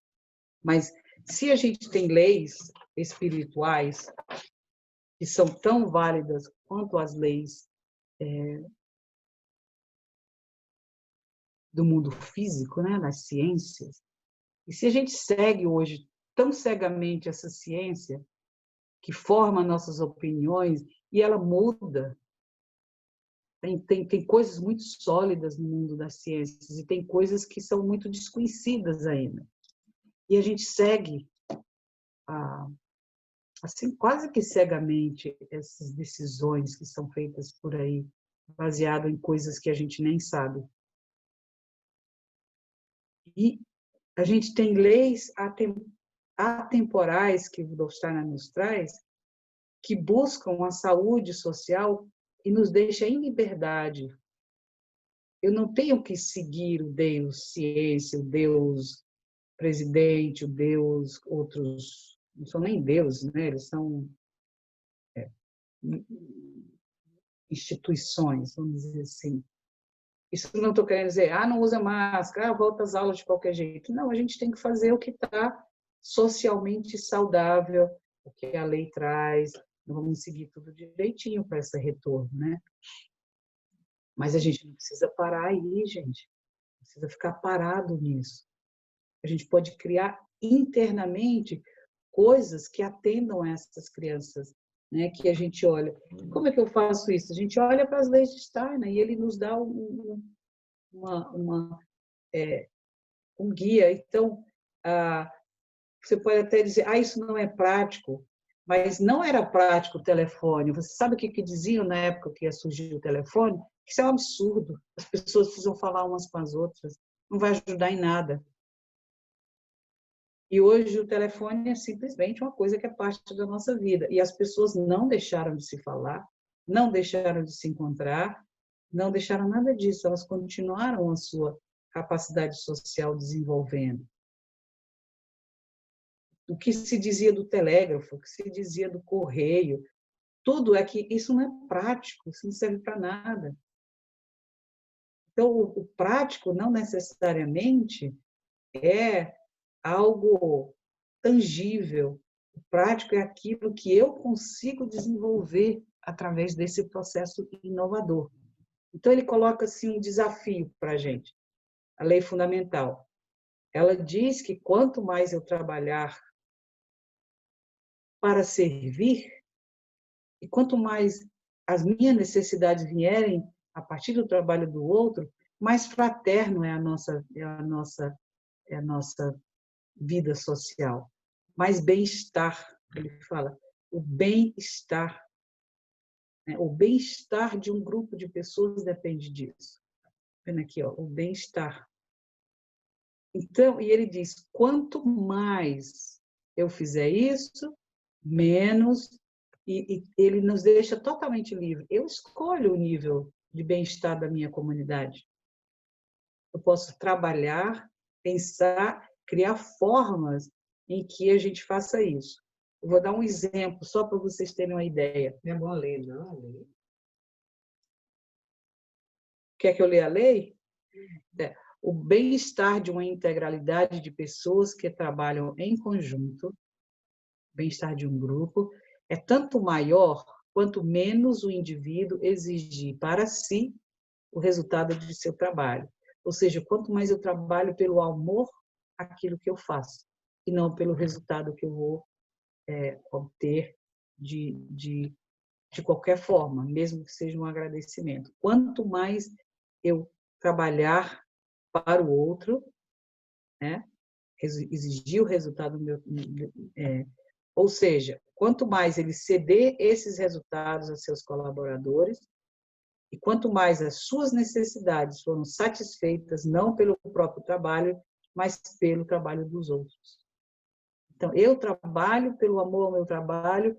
Mas se a gente tem leis espirituais que são tão válidas quanto as leis do mundo físico, né? Das ciências, e se a gente segue hoje tão cegamente essa ciência que forma nossas opiniões e ela muda, tem coisas muito sólidas no mundo das ciências e tem coisas que são muito desconhecidas ainda. E a gente segue, assim, quase que cegamente essas decisões que são feitas por aí, baseado em coisas que a gente nem sabe. E a gente tem leis atemporais que o Rudolf Steiner nos traz, que buscam a saúde social e nos deixa em liberdade. Eu não tenho que seguir o Deus ciência, o Deus presidente, o Deus, outros, não são nem deuses, né? Eles são instituições, vamos dizer assim. Isso não estou querendo dizer, não usa máscara, volta às aulas de qualquer jeito. Não, a gente tem que fazer o que está socialmente saudável, o que a lei traz, vamos seguir tudo direitinho para esse retorno, né? Mas a gente não precisa parar aí, gente. Não precisa ficar parado nisso. A gente pode criar internamente coisas que atendam a essas crianças, né? Que a gente olha. Como é que eu faço isso? A gente olha para as leis de Steiner e ele nos dá um guia. Então, você pode até dizer, isso não é prático, mas não era prático o telefone. Você sabe o que diziam na época que ia surgir o telefone? Isso é um absurdo. As pessoas precisam falar umas com as outras. Não vai ajudar em nada. E hoje o telefone é simplesmente uma coisa que é parte da nossa vida. E as pessoas não deixaram de se falar, não deixaram de se encontrar, não deixaram nada disso. Elas continuaram a sua capacidade social desenvolvendo. O que se dizia do telégrafo, o que se dizia do correio, tudo é que isso não é prático, isso não serve para nada. Então, o prático não necessariamente é algo tangível. O prático é aquilo que eu consigo desenvolver através desse processo inovador. Então, ele coloca assim um desafio para a gente, a lei fundamental. Ela diz que quanto mais eu trabalhar para servir, e quanto mais as minhas necessidades vierem a partir do trabalho do outro, mais fraterno é a nossa vida social, mais bem-estar, ele fala, o bem-estar. Né? O bem-estar de um grupo de pessoas depende disso. Vendo aqui, o bem-estar. Então, e ele diz, quanto mais eu fizer isso, menos, e ele nos deixa totalmente livre. Eu escolho o nível de bem-estar da minha comunidade. Eu posso trabalhar, pensar, criar formas em que a gente faça isso. Eu vou dar um exemplo, só para vocês terem uma ideia. Não é bom ler, não? Ler. Quer que eu leia a lei? O bem-estar de uma integralidade de pessoas que trabalham em conjunto, bem-estar de um grupo, é tanto maior quanto menos o indivíduo exigir para si o resultado de seu trabalho. Ou seja, quanto mais eu trabalho pelo amor àquilo que eu faço, e não pelo resultado que eu vou obter de qualquer forma, mesmo que seja um agradecimento. Quanto mais eu trabalhar para o outro, né, exigir o resultado do meu, ou seja, quanto mais ele ceder esses resultados a seus colaboradores, e quanto mais as suas necessidades foram satisfeitas, não pelo próprio trabalho, mas pelo trabalho dos outros. Então, eu trabalho pelo amor ao meu trabalho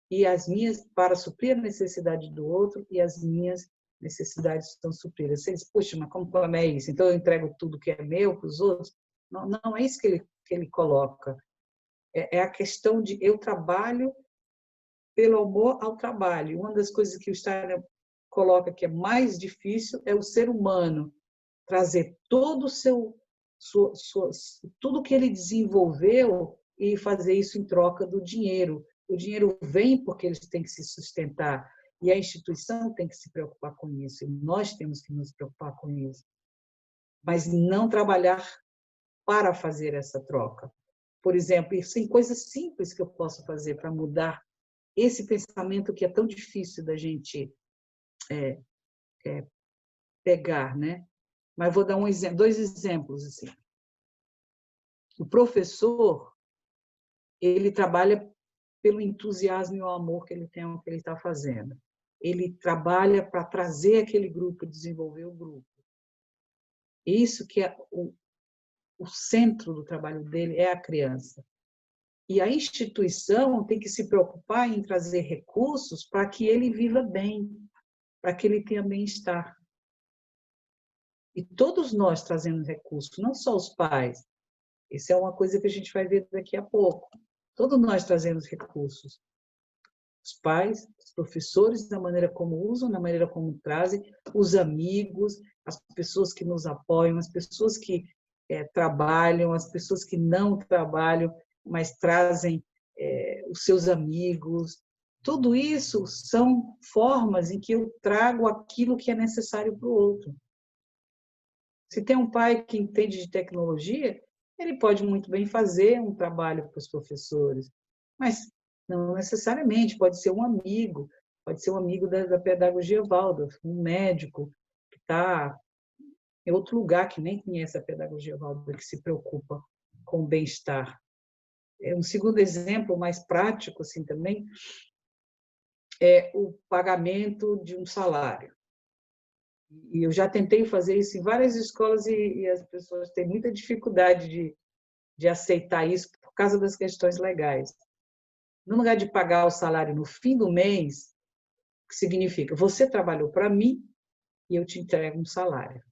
e as minhas para suprir a necessidade do outro e as minhas necessidades estão supridas. Você diz, puxa, mas como é isso? Então, eu entrego tudo que é meu para os outros? Não, não é isso que ele coloca. É a questão de eu trabalho pelo amor ao trabalho. Uma das coisas que o Steiner coloca que é mais difícil é o ser humano trazer todo o tudo que ele desenvolveu e fazer isso em troca do dinheiro. O dinheiro vem porque eles têm que se sustentar e a instituição tem que se preocupar com isso. E nós temos que nos preocupar com isso. Mas não trabalhar para fazer essa troca. Por exemplo, isso em coisas simples que eu posso fazer para mudar esse pensamento que é tão difícil da gente pegar, né? Mas vou dar dois exemplos assim. O professor, ele trabalha pelo entusiasmo e o amor que ele tem ao que ele está fazendo. Ele trabalha para trazer aquele grupo, desenvolver o grupo. Isso que é o centro do trabalho dele é a criança. E a instituição tem que se preocupar em trazer recursos para que ele viva bem, para que ele tenha bem-estar. E todos nós trazemos recursos, não só os pais. Isso é uma coisa que a gente vai ver daqui a pouco. Todos nós trazemos recursos. Os pais, os professores, da maneira como usam, da maneira como trazem, os amigos, as pessoas que nos apoiam, as pessoas que trabalham, as pessoas que não trabalham, mas trazem os seus amigos. Tudo isso são formas em que eu trago aquilo que é necessário para o outro. Se tem um pai que entende de tecnologia, ele pode muito bem fazer um trabalho para os professores, mas não necessariamente, pode ser um amigo da pedagogia Waldorf, um médico que está em outro lugar que nem conhece a pedagogia Waldorf, que se preocupa com o bem-estar. Um segundo exemplo, mais prático assim também, é o pagamento de um salário. E eu já tentei fazer isso em várias escolas e as pessoas têm muita dificuldade de aceitar isso por causa das questões legais. No lugar de pagar o salário no fim do mês, o que significa? Você trabalhou para mim e eu te entrego um salário.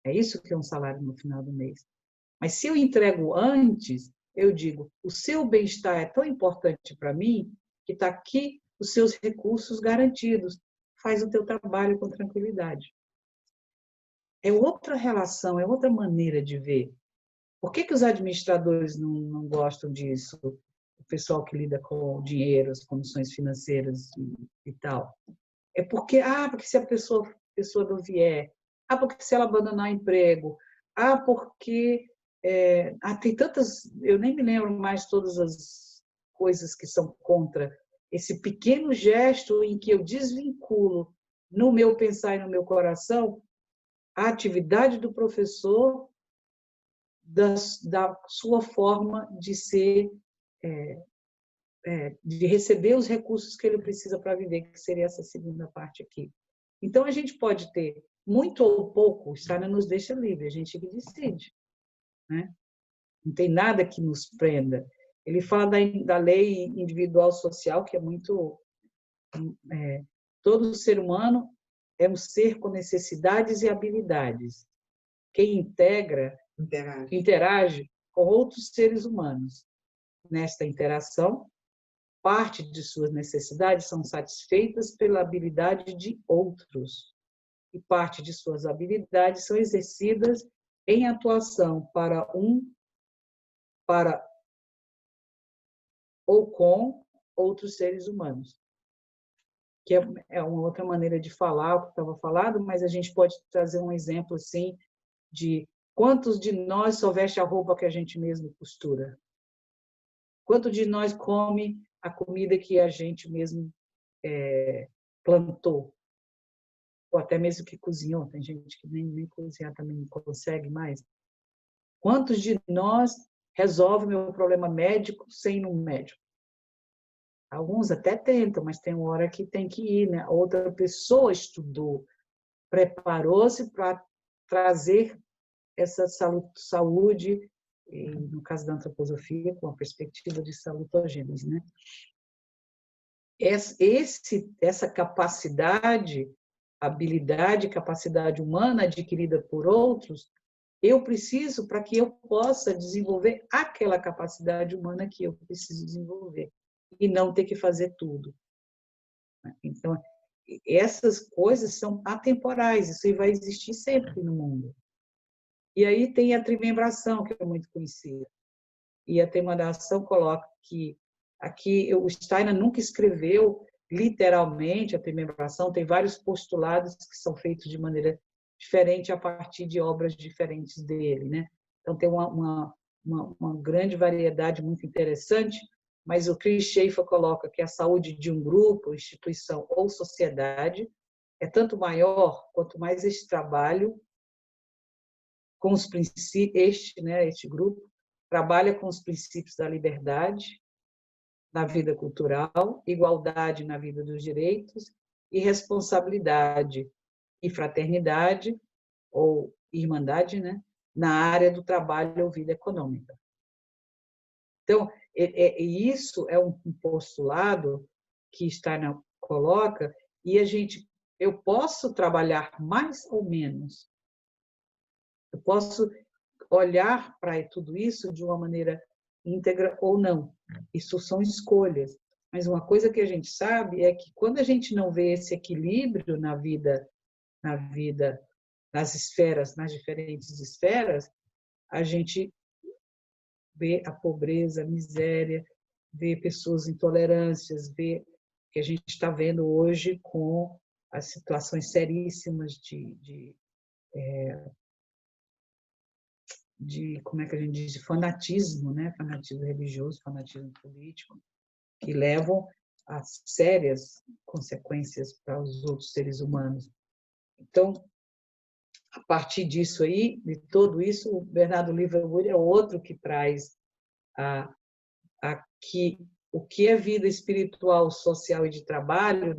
É isso que é um salário no final do mês. Mas se eu entrego antes, eu digo, o seu bem-estar é tão importante para mim que está aqui os seus recursos garantidos. Faz o teu trabalho com tranquilidade. É outra relação, é outra maneira de ver. Por que os administradores não gostam disso? O pessoal que lida com dinheiro, as condições financeiras e tal. É porque se a pessoa não vier, porque se ela abandonar o emprego, porque tem tantas, eu nem me lembro mais todas as coisas que são contra esse pequeno gesto em que eu desvinculo no meu pensar e no meu coração a atividade do professor da sua forma de ser, de receber os recursos que ele precisa para viver, que seria essa segunda parte aqui. Então, a gente pode ter muito ou pouco, o Steiner nos deixa livre, a gente que decide. Né? Não tem nada que nos prenda. Ele fala da lei individual social, que é muito... todo ser humano é um ser com necessidades e habilidades. Quem interage com outros seres humanos. Nesta interação, parte de suas necessidades são satisfeitas pela habilidade de outros, e parte de suas habilidades são exercidas em atuação para ou com outros seres humanos. Que é uma outra maneira de falar o que estava falado, mas a gente pode trazer um exemplo assim de quantos de nós só veste a roupa que a gente mesmo costura? Quanto de nós come a comida que a gente mesmo plantou? Ou até mesmo que cozinhou, tem gente que nem cozinhar também não consegue mais. Quantos de nós resolve o meu problema médico sem ir no médico? Alguns até tentam, mas tem uma hora que tem que ir, né? Outra pessoa estudou, preparou-se para trazer essa saúde, no caso da antroposofia, com a perspectiva de salutogênese, né? Essa capacidade, habilidade, capacidade humana adquirida por outros, eu preciso para que eu possa desenvolver aquela capacidade humana que eu preciso desenvolver e não ter que fazer tudo. Então, essas coisas são atemporais, isso vai existir sempre no mundo. E aí tem a trimembração, que é muito conhecida. E a trimembração coloca que aqui o Steiner nunca escreveu literalmente a trimembração, tem vários postulados que são feitos de maneira diferente a partir de obras diferentes dele, né? Então tem uma grande variedade muito interessante, mas o Chris Schaeffer coloca que a saúde de um grupo, instituição ou sociedade é tanto maior quanto mais este trabalho com os princípios, este grupo trabalha com os princípios da liberdade na vida cultural, igualdade na vida dos direitos e responsabilidade e fraternidade ou irmandade, né, na área do trabalho ou vida econômica. Então, E isso é um postulado que Steiner coloca, e eu posso trabalhar mais ou menos. Eu posso olhar para tudo isso de uma maneira íntegra ou não. Isso são escolhas. Mas uma coisa que a gente sabe é que quando a gente não vê esse equilíbrio na vida, nas esferas, nas diferentes esferas, a gente vê a pobreza, a miséria, vê pessoas intolerâncias, vê o que a gente está vendo hoje com as situações seríssimas de como é que a gente diz, de fanatismo, né? Fanatismo religioso, fanatismo político, que levam a sérias consequências para os outros seres humanos. Então, a partir disso aí, de tudo isso, o Bernardo Liverwood é outro que traz o que é vida espiritual, social e de trabalho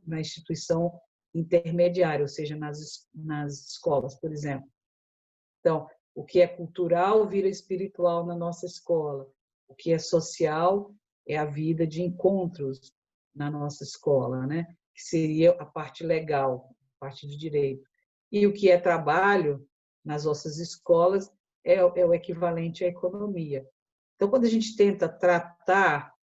na instituição intermediária, ou seja, nas escolas, por exemplo. Então, o que é cultural vira espiritual na nossa escola. O que é social é a vida de encontros na nossa escola, né? Que seria a parte legal, a parte de direito. E o que é trabalho nas nossas escolas é o equivalente à economia. Então, quando a gente tenta tratar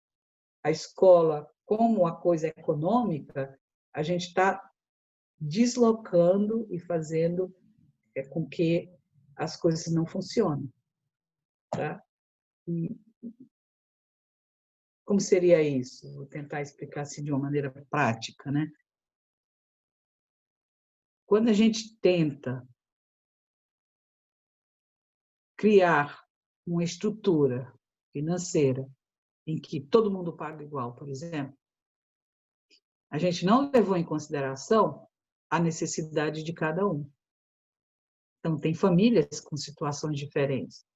a escola como uma coisa econômica, a gente está deslocando e fazendo com que as coisas não funcionem. Tá? E como seria isso? Vou tentar explicar assim de uma maneira prática, né? Quando a gente tenta criar uma estrutura financeira em que todo mundo paga igual, por exemplo, a gente não levou em consideração a necessidade de cada um. Então, tem famílias com situações diferentes.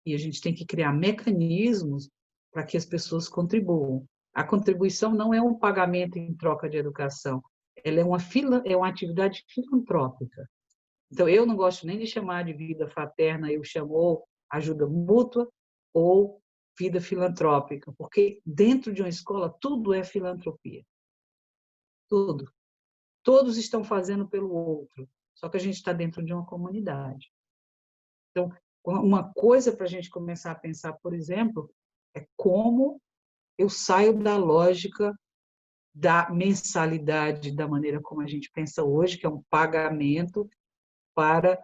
E a gente tem que criar mecanismos para que as pessoas contribuam. A contribuição não é um pagamento em troca de educação, ela é uma atividade filantrópica. Então, eu não gosto nem de chamar de vida fraterna, eu chamo ou ajuda mútua ou vida filantrópica, porque dentro de uma escola tudo é filantropia. Tudo. Todos estão fazendo pelo outro, só que a gente está dentro de uma comunidade. Então, uma coisa para a gente começar a pensar, por exemplo, é como eu saio da lógica da mensalidade, da maneira como a gente pensa hoje, que é um pagamento, para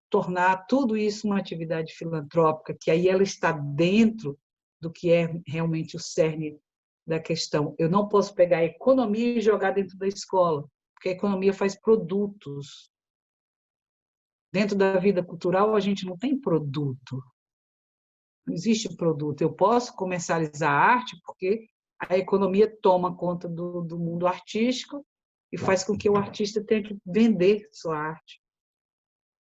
tornar tudo isso uma atividade filantrópica, que aí ela está dentro do que é realmente o cerne da questão. Eu não posso pegar a economia e jogar dentro da escola, porque a economia faz produtos. Dentro da vida cultural, a gente não tem produto. Não existe produto. Eu posso comercializar a arte porque a economia toma conta do mundo artístico e faz com que o artista tenha que vender sua arte.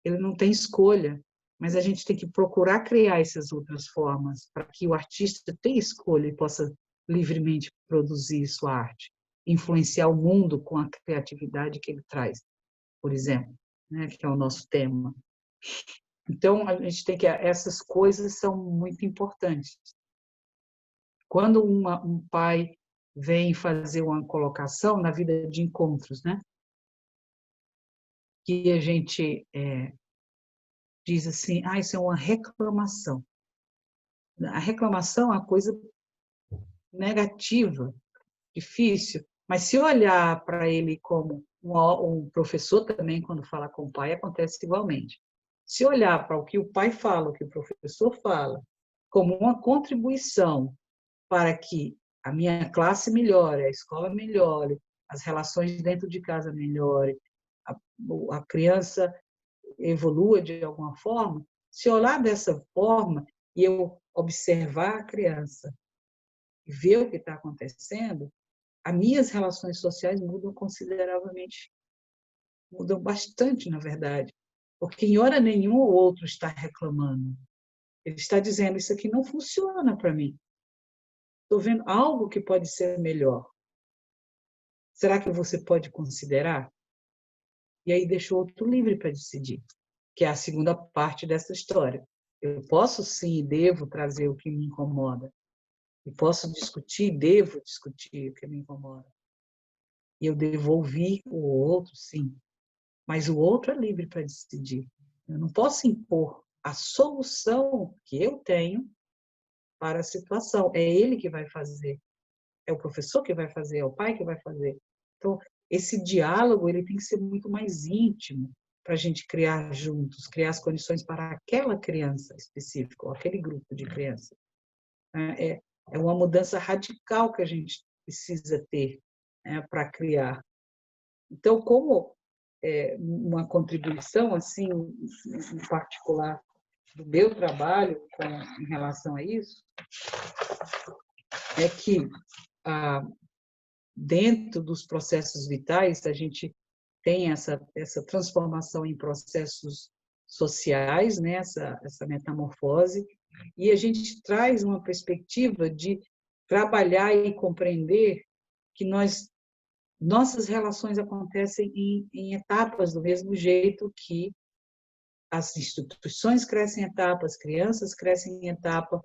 Ele não tem escolha, mas a gente tem que procurar criar essas outras formas para que o artista tenha escolha e possa livremente produzir sua arte, influenciar o mundo com a criatividade que ele traz, por exemplo, né, que é o nosso tema. Então, a gente tem que... Essas coisas são muito importantes. Quando um pai vem fazer uma colocação na vida de encontros, né? Que a gente diz assim, isso é uma reclamação. A reclamação é uma coisa negativa, difícil, mas se olhar para ele como um professor também, quando fala com o pai, acontece igualmente. Se olhar para o que o pai fala, o que o professor fala, como uma contribuição para que a minha classe melhore, a escola melhore, as relações dentro de casa melhorem, a criança evolua de alguma forma, se olhar dessa forma e eu observar a criança e ver o que está acontecendo, as minhas relações sociais mudam consideravelmente, mudam bastante, na verdade, porque em hora nenhuma o outro está reclamando. Ele está dizendo, isso aqui não funciona para mim. Estou vendo algo que pode ser melhor. Será que você pode considerar? E aí deixa o outro livre para decidir, que é a segunda parte dessa história. Eu posso sim e devo trazer o que me incomoda. E posso discutir, devo discutir o que me incomoda. E eu devo ouvir o outro, sim. Mas o outro é livre para decidir. Eu não posso impor a solução que eu tenho para a situação. É ele que vai fazer. É o professor que vai fazer, é o pai que vai fazer. Então, esse diálogo ele tem que ser muito mais íntimo para a gente criar juntos, criar as condições para aquela criança específica, ou aquele grupo de crianças. É uma mudança radical que a gente precisa ter, né, para criar. Então, como uma contribuição assim, em particular do meu trabalho em relação a isso, é que dentro dos processos vitais a gente tem essa transformação em processos sociais, né, essa metamorfose, e a gente traz uma perspectiva de trabalhar e compreender que nossas relações acontecem em etapas, do mesmo jeito que as instituições crescem em etapas, crianças crescem em etapa,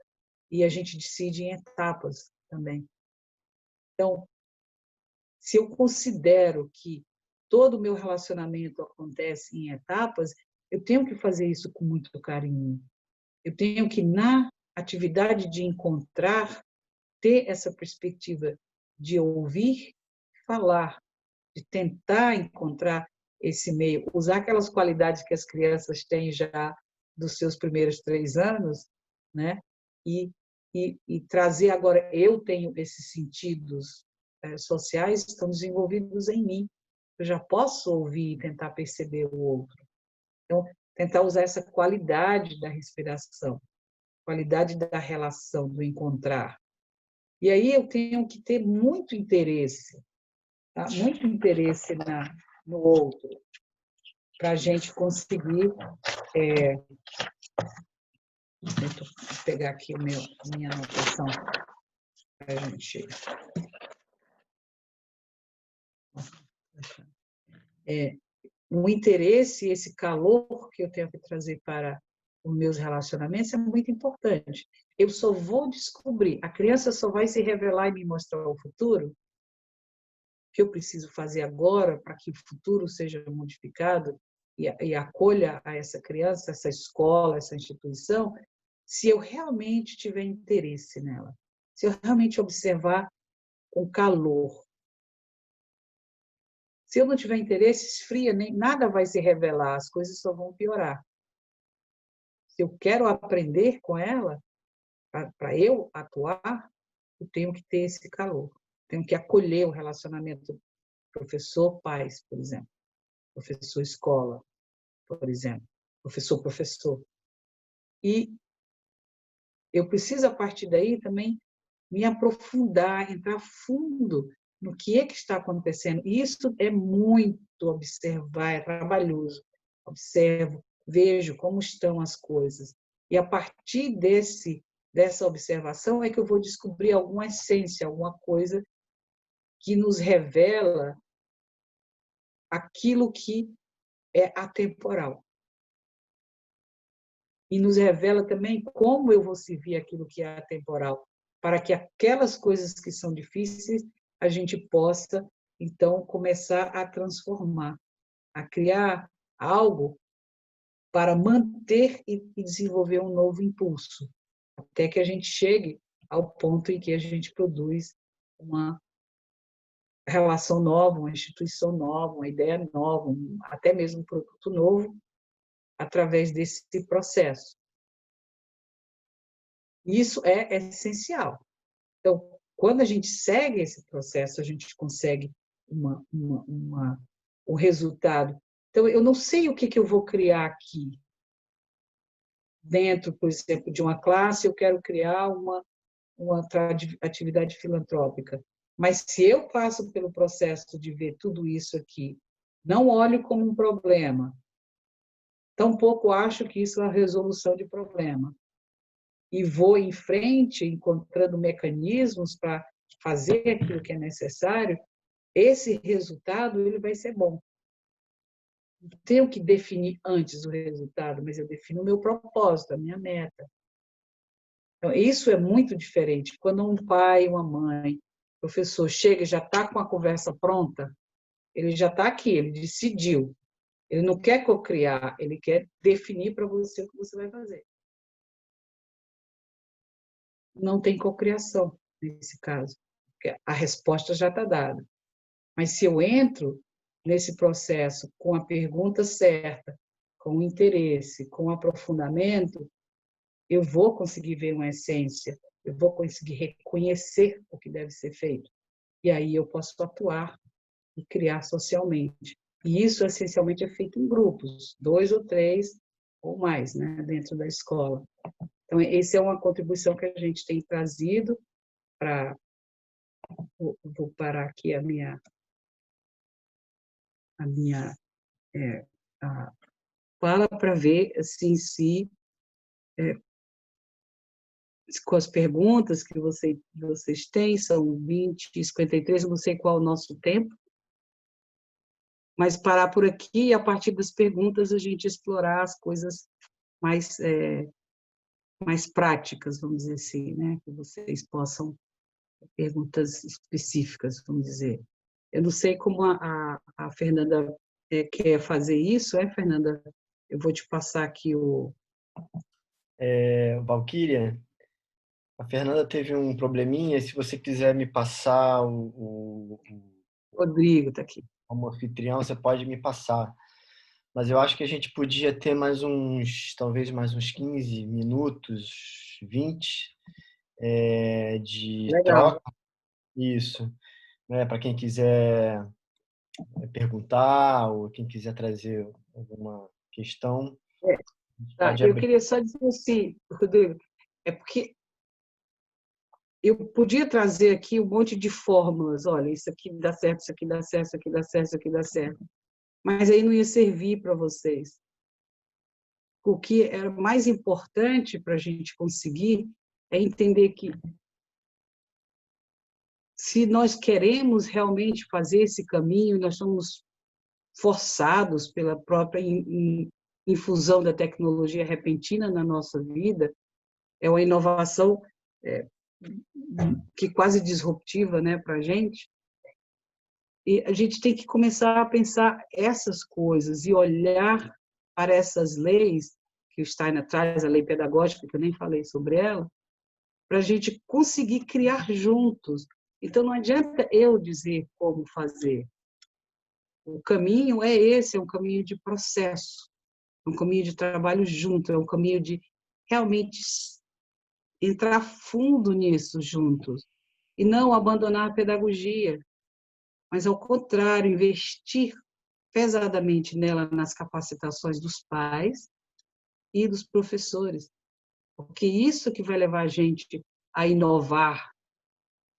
e a gente decide em etapas também. Então, se eu considero que todo o meu relacionamento acontece em etapas, eu tenho que fazer isso com muito carinho. Eu tenho que, na atividade de encontrar, ter essa perspectiva de ouvir, falar, de tentar encontrar esse meio, usar aquelas qualidades que as crianças têm já dos seus primeiros 3 anos, né? E trazer agora, eu tenho esses sentidos sociais estão desenvolvidos em mim. Eu já posso ouvir e tentar perceber o outro. Então, tentar usar essa qualidade da respiração, qualidade da relação, do encontrar. E aí eu tenho que ter muito interesse, tá? Muito interesse no outro, para a gente conseguir. Deixa eu pegar aqui minha anotação para a gente. O interesse, esse calor que eu tenho que trazer para os meus relacionamentos é muito importante. Eu só vou descobrir, a criança só vai se revelar e me mostrar o futuro, o que eu preciso fazer agora para que o futuro seja modificado e acolha a essa criança, essa escola, essa instituição, se eu realmente tiver interesse nela, se eu realmente observar com calor. Se eu não tiver interesse, esfria, nem nada vai se revelar, as coisas só vão piorar. Se eu quero aprender com ela, para eu atuar, eu tenho que ter esse calor. Tenho que acolher o relacionamento professor-pais, por exemplo. Professor-escola, por exemplo. Professor-professor. E eu preciso, a partir daí, também me aprofundar, entrar fundo no que está acontecendo. Isso é muito observar, é trabalhoso. Observo, vejo como estão as coisas. E a partir dessa observação é que eu vou descobrir alguma essência, alguma coisa que nos revela aquilo que é atemporal. E nos revela também como eu vou servir aquilo que é atemporal, para que aquelas coisas que são difíceis a gente possa, então, começar a transformar, a criar algo para manter e desenvolver um novo impulso, até que a gente chegue ao ponto em que a gente produz uma relação nova, uma instituição nova, uma ideia nova, até mesmo um produto novo, através desse processo. Isso é essencial. Então, quando a gente segue esse processo, a gente consegue um resultado. Então, eu não sei o que eu vou criar aqui. Dentro, por exemplo, de uma classe, eu quero criar uma atividade filantrópica. Mas se eu passo pelo processo de ver tudo isso aqui, não olho como um problema, tampouco acho que isso é a resolução de problema, e vou em frente, encontrando mecanismos para fazer aquilo que é necessário, esse resultado ele vai ser bom. tenho que definir antes o resultado, mas eu defino o meu propósito, a minha meta. Então, isso é muito diferente. Quando um pai, uma mãe, professor chega e já está com a conversa pronta, ele já está aqui, ele decidiu. Ele não quer cocriar, ele quer definir para você o que você vai fazer. Não tem cocriação nesse caso, porque a resposta já está dada. Mas se eu entro nesse processo com a pergunta certa, com o interesse, com o aprofundamento, eu vou conseguir ver uma essência, eu vou conseguir reconhecer o que deve ser feito. E aí eu posso atuar e criar socialmente. E isso, essencialmente, é feito em grupos, 2 ou 3 ou mais, né, dentro da escola. Então, essa é uma contribuição que a gente tem trazido para... Vou parar aqui a minha a fala para ver assim, se com as perguntas que vocês têm, são 20 e 53, não sei qual é o nosso tempo, mas parar por aqui e, a partir das perguntas, a gente explorar as coisas mais, mais práticas, vamos dizer assim, né? Que vocês possam, perguntas específicas, vamos dizer. Eu não sei como a Fernanda quer fazer isso, Fernanda? Eu vou te passar aqui o... Valquíria, a Fernanda teve um probleminha. Se você quiser me passar Rodrigo está aqui. como anfitrião, você pode me passar. Mas eu acho que a gente podia ter talvez mais uns 15 minutos, 20, de Legal. troca. Isso, né? Para quem quiser perguntar ou quem quiser trazer alguma questão, a gente Tá, pode eu abrir. queria só dizer assim, Rodrigo, é porque eu podia trazer aqui um monte de fórmulas, olha, isso aqui dá certo, isso aqui dá certo, isso aqui dá certo, isso aqui dá certo, mas aí não ia servir para vocês. O que é mais importante para a gente conseguir é entender que, se nós queremos realmente fazer esse caminho, nós somos forçados pela própria infusão da tecnologia repentina na nossa vida, é uma inovação que quase disruptiva, né, para a gente. E a gente tem que começar a pensar essas coisas e olhar para essas leis que o Steiner traz, a lei pedagógica, que eu nem falei sobre ela, para a gente conseguir criar juntos. Então, não adianta eu dizer como fazer. O caminho é esse, é um caminho de processo, é um caminho de trabalho junto, é um caminho de realmente entrar fundo nisso juntos e não abandonar a pedagogia, mas, ao contrário, investir pesadamente nela, nas capacitações dos pais e dos professores, porque isso que vai levar a gente a inovar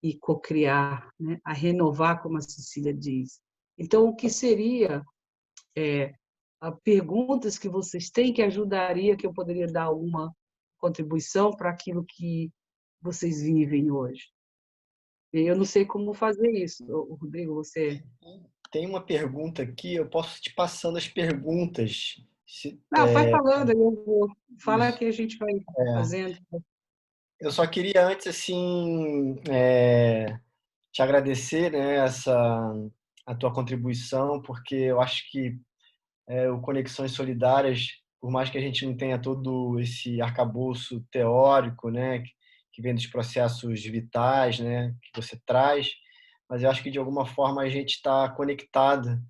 e cocriar, né? A renovar, como a Cecília diz. Então, o que seria perguntas que vocês têm que ajudaria, que eu poderia dar alguma contribuição para aquilo que vocês vivem hoje? Eu não sei como fazer isso. Rodrigo, você... Tem uma pergunta aqui, eu posso te passando as perguntas. Não, vai falando, eu vou... Fala Isso. que a gente vai fazendo. Eu só queria antes, assim, te agradecer, né, a tua contribuição, porque eu acho que o Conexões Solidárias, por mais que a gente não tenha todo esse arcabouço teórico, né, que vem dos processos vitais, né, que você traz, mas eu acho que de alguma forma a gente está conectado,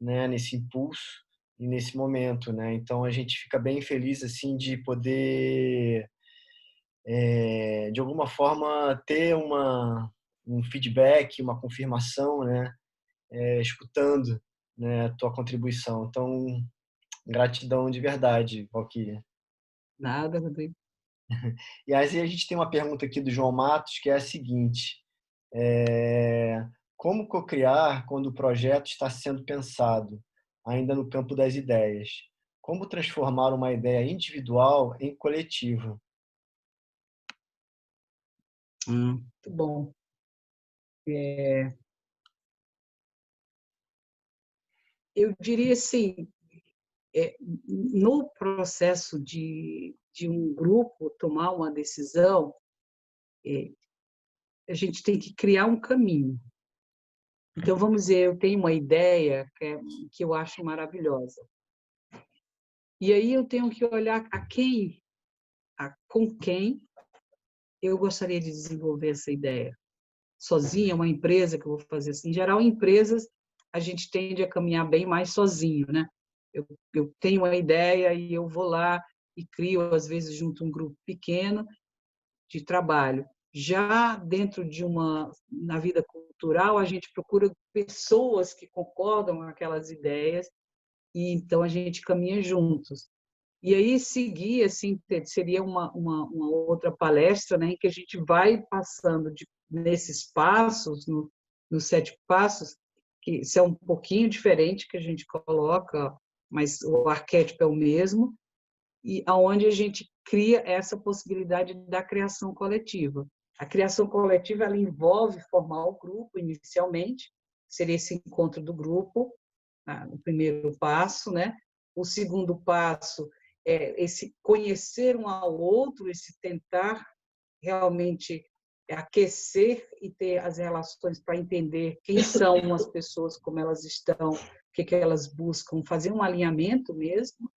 né, nesse impulso e nesse momento, né? Então a gente fica bem feliz assim de poder, de alguma forma, ter um feedback, uma confirmação, né, escutando, né, a tua contribuição. Então, gratidão de verdade, Valquíria. Nada, Rodrigo. E aí a gente tem uma pergunta aqui do João Matos, que é a seguinte: como cocriar quando o projeto está sendo pensado, ainda no campo das ideias? Como transformar uma ideia individual em coletiva? Muito bom. Eu diria assim, no processo de um grupo tomar uma decisão, a gente tem que criar um caminho. Então, vamos dizer, eu tenho uma ideia que eu acho maravilhosa. E aí eu tenho que olhar com quem eu gostaria de desenvolver essa ideia. Sozinha, uma empresa que eu vou fazer assim. Em geral, em empresas, a gente tende a caminhar bem mais sozinho, né? Eu tenho uma ideia e eu vou lá e crio, às vezes, junto a um grupo pequeno de trabalho. Já dentro na vida cultural, a gente procura pessoas que concordam com aquelas ideias e então a gente caminha juntos. E aí seguir, assim, seria uma outra palestra, né, em que a gente vai passando nesses passos, nos 7 passos, que são um pouquinho diferente que a gente coloca, mas o arquétipo é o mesmo, e aonde a gente cria essa possibilidade da criação coletiva. A criação coletiva ela envolve formar o grupo inicialmente, seria esse encontro do grupo, o primeiro passo, né? O segundo passo é esse conhecer um ao outro, esse tentar realmente aquecer e ter as relações para entender quem são as pessoas, como elas estão, o que elas buscam, fazer um alinhamento mesmo,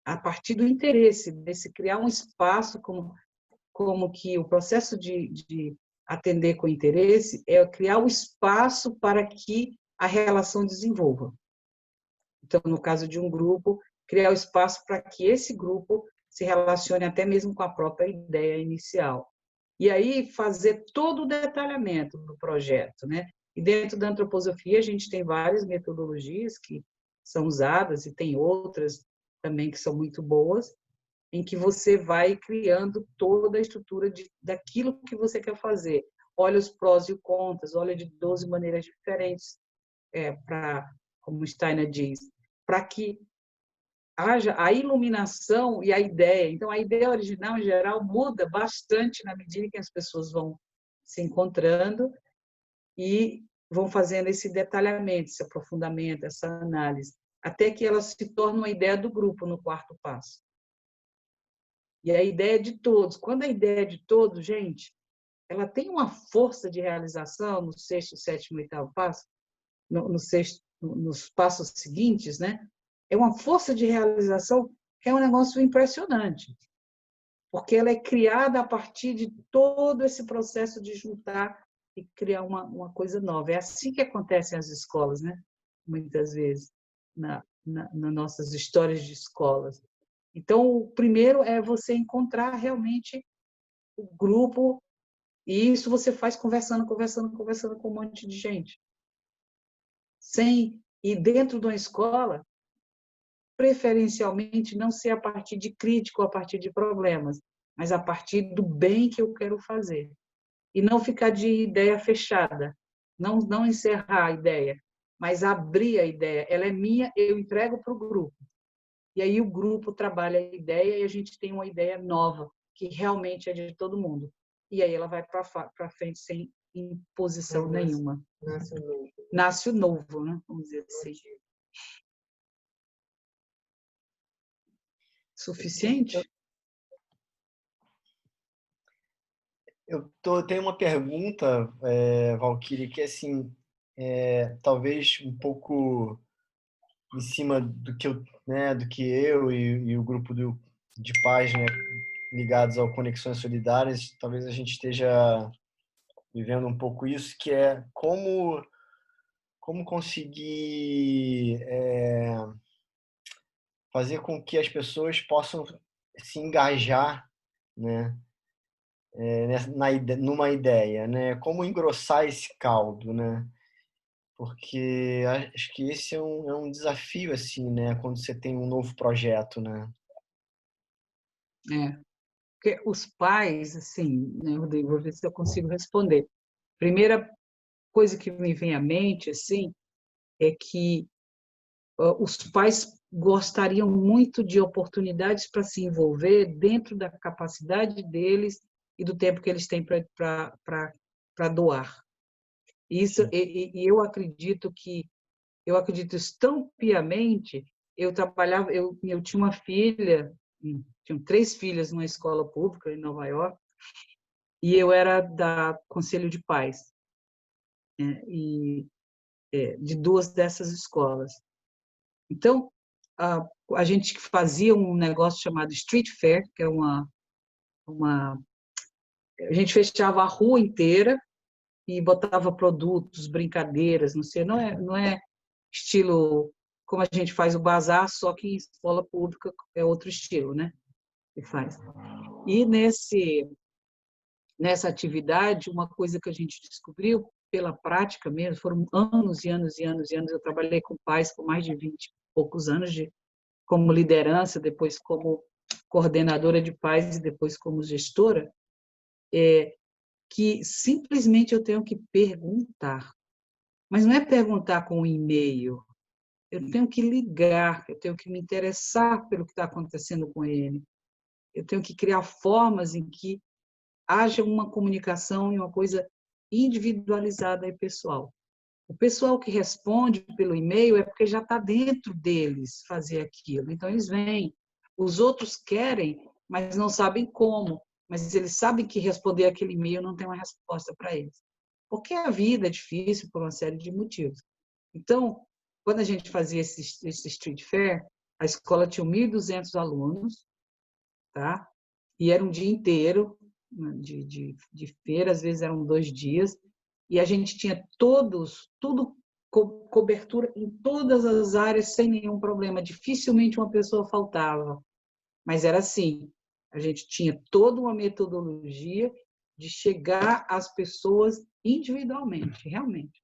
a partir do interesse, desse criar um espaço como que o processo de atender com interesse é criar um espaço para que a relação desenvolva. Então, no caso de um grupo, criar o espaço para que esse grupo se relacione até mesmo com a própria ideia inicial. E aí fazer todo o detalhamento do projeto, né? E dentro da antroposofia a gente tem várias metodologias que são usadas e tem outras também que são muito boas, em que você vai criando toda a estrutura daquilo que você quer fazer. Olha os prós e os contras, olha de 12 maneiras diferentes, como Steiner diz, para que haja a iluminação e a ideia. Então, a ideia original, em geral, muda bastante na medida que as pessoas vão se encontrando e vão fazendo esse detalhamento, esse aprofundamento, essa análise, até que ela se torne uma ideia do grupo no 4º passo. E a ideia de todos. Quando a ideia é de todos, gente, ela tem uma força de realização no 6º, 7º e 8º passo, nos passos seguintes, né? É uma força de realização que é um negócio impressionante, porque ela é criada a partir de todo esse processo de juntar e criar uma coisa nova. É assim que acontece nas escolas, né? Muitas vezes, nas nossas histórias de escolas. Então, o primeiro é você encontrar realmente o grupo, e isso você faz conversando com um monte de gente. E dentro de uma escola, preferencialmente não ser a partir de crítica ou a partir de problemas, mas a partir do bem que eu quero fazer. E não ficar de ideia fechada, não encerrar a ideia, mas abrir a ideia. Ela é minha, eu entrego para o grupo. E aí o grupo trabalha a ideia e a gente tem uma ideia nova, que realmente é de todo mundo. E aí ela vai para frente sem imposição nenhuma. Nasce o novo. Nasce o novo, né? Vamos dizer assim. Suficiente? Tenho uma pergunta, Valquíria, que assim, talvez um pouco em cima do que eu e o grupo de pais, né, ligados ao Conexões Solidárias, talvez a gente esteja vivendo um pouco isso, que é como conseguir fazer com que as pessoas possam se engajar, né, numa ideia, né? Como engrossar esse caldo, né? Porque acho que esse é um desafio, assim, né? Quando você tem um novo projeto, né? Porque os pais, assim, né, Rodrigo, vou ver se eu consigo responder. Primeira coisa que me vem à mente, assim, é que os pais gostariam muito de oportunidades para se envolver dentro da capacidade deles e do tempo que eles têm para doar. Isso, e eu acredito tão piamente eu trabalhava, eu tinha uma filha, tinha 3 filhas numa escola pública em Nova York, e eu era da Conselho de Pais, né, de 2 dessas escolas. Então, a gente fazia um negócio chamado Street Fair, que é a gente fechava a rua inteira e botava produtos, brincadeiras, não é estilo como a gente faz o bazar, só que em escola pública é outro estilo, né? Que faz. E nessa atividade, uma coisa que a gente descobriu pela prática mesmo, foram anos e anos e anos e anos, eu trabalhei com pais por mais de 20 e poucos anos como liderança, depois como coordenadora de pais e depois como gestora, que simplesmente eu tenho que perguntar. Mas não é perguntar com um e-mail. Eu tenho que ligar, eu tenho que me interessar pelo que está acontecendo com ele. Eu tenho que criar formas em que haja uma comunicação e uma coisa individualizada e pessoal. O pessoal que responde pelo e-mail é porque já está dentro deles fazer aquilo. Então, eles vêm. Os outros querem, mas não sabem como. Mas eles sabem que responder aquele e-mail não tem uma resposta para eles. Porque a vida é difícil por uma série de motivos. Então, quando a gente fazia esse Street Fair, a escola tinha 1.200 alunos, tá? E era um dia inteiro de feira, às vezes eram 2 dias, e a gente tinha tudo cobertura em todas as áreas sem nenhum problema. Dificilmente uma pessoa faltava, mas era assim, a gente tinha toda uma metodologia de chegar às pessoas individualmente, realmente.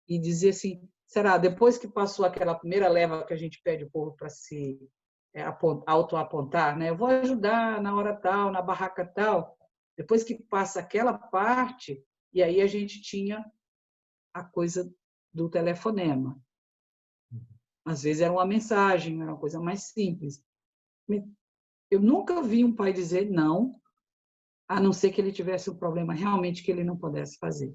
E dizer assim, será, depois que passou aquela primeira leva que a gente pede o povo para se autoapontar, né? Eu vou ajudar na hora tal, na barraca tal. Depois que passa aquela parte, e aí a gente tinha a coisa do telefonema. Às vezes era uma mensagem, era uma coisa mais simples. Eu nunca vi um pai dizer não, a não ser que ele tivesse um problema realmente que ele não pudesse fazer.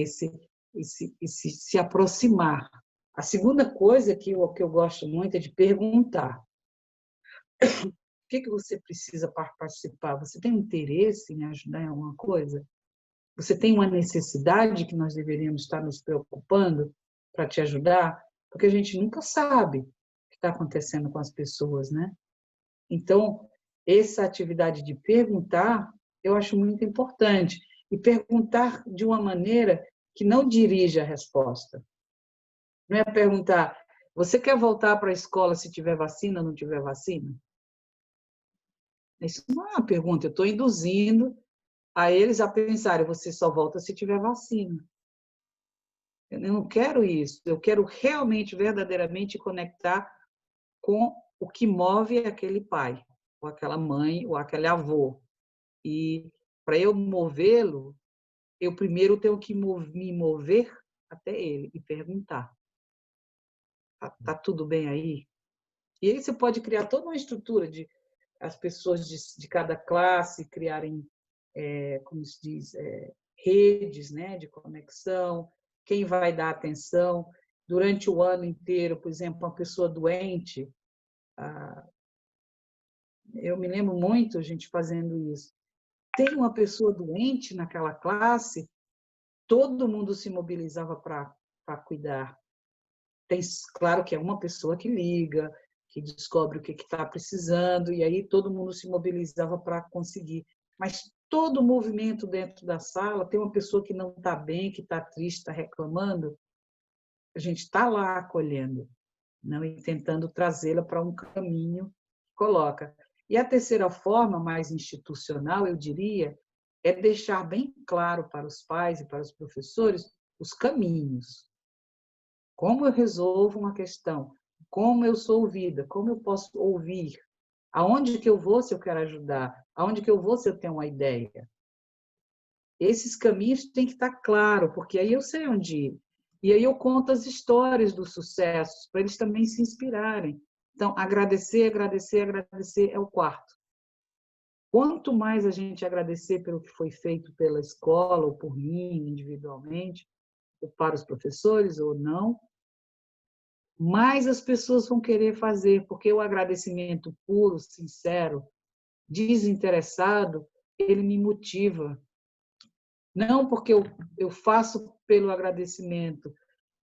Se aproximar. A segunda coisa que eu gosto muito é de perguntar. O que você precisa para participar? Você tem interesse em ajudar em alguma coisa? Você tem uma necessidade que nós deveríamos estar nos preocupando para te ajudar? Porque a gente nunca sabe o que está acontecendo com as pessoas, né? Então, essa atividade de perguntar, eu acho muito importante. E perguntar de uma maneira que não dirija a resposta. Não é perguntar, você quer voltar para a escola se tiver vacina ou não tiver vacina? Isso não é uma pergunta, eu estou induzindo a eles a pensarem, você só volta se tiver vacina. Eu não quero isso, eu quero realmente, verdadeiramente conectar com o que move aquele pai, ou aquela mãe, ou aquele avô. E para eu movê-lo, eu primeiro tenho que me mover até ele e perguntar. Tá tudo bem aí? E aí você pode criar toda uma estrutura de as pessoas de cada classe criarem, como se diz, redes, né, de conexão, quem vai dar atenção durante o ano inteiro, por exemplo, uma pessoa doente. Eu me lembro muito a gente fazendo isso. Tem uma pessoa doente naquela classe, todo mundo se mobilizava para cuidar. Tem, claro que é uma pessoa que liga, que descobre o que está precisando, e aí todo mundo se mobilizava para conseguir. Mas todo o movimento dentro da sala, tem uma pessoa que não está bem, que está triste, está reclamando, a gente está lá acolhendo, não? E tentando trazê-la para um caminho que coloca. E a terceira forma, mais institucional, eu diria, é deixar bem claro para os pais e para os professores os caminhos. Como eu resolvo uma questão? Como eu sou ouvida? Como eu posso ouvir? Aonde que eu vou se eu quero ajudar? Aonde que eu vou se eu tenho uma ideia? Esses caminhos têm que estar claro, porque aí eu sei onde ir. E aí eu conto as histórias dos sucessos, para eles também se inspirarem. Então, agradecer, agradecer, agradecer é o quarto. Quanto mais a gente agradecer pelo que foi feito pela escola, ou por mim, individualmente, ou para os professores, ou não, mais as pessoas vão querer fazer, porque o agradecimento puro, sincero, desinteressado, ele me motiva. Não porque eu faço pelo agradecimento,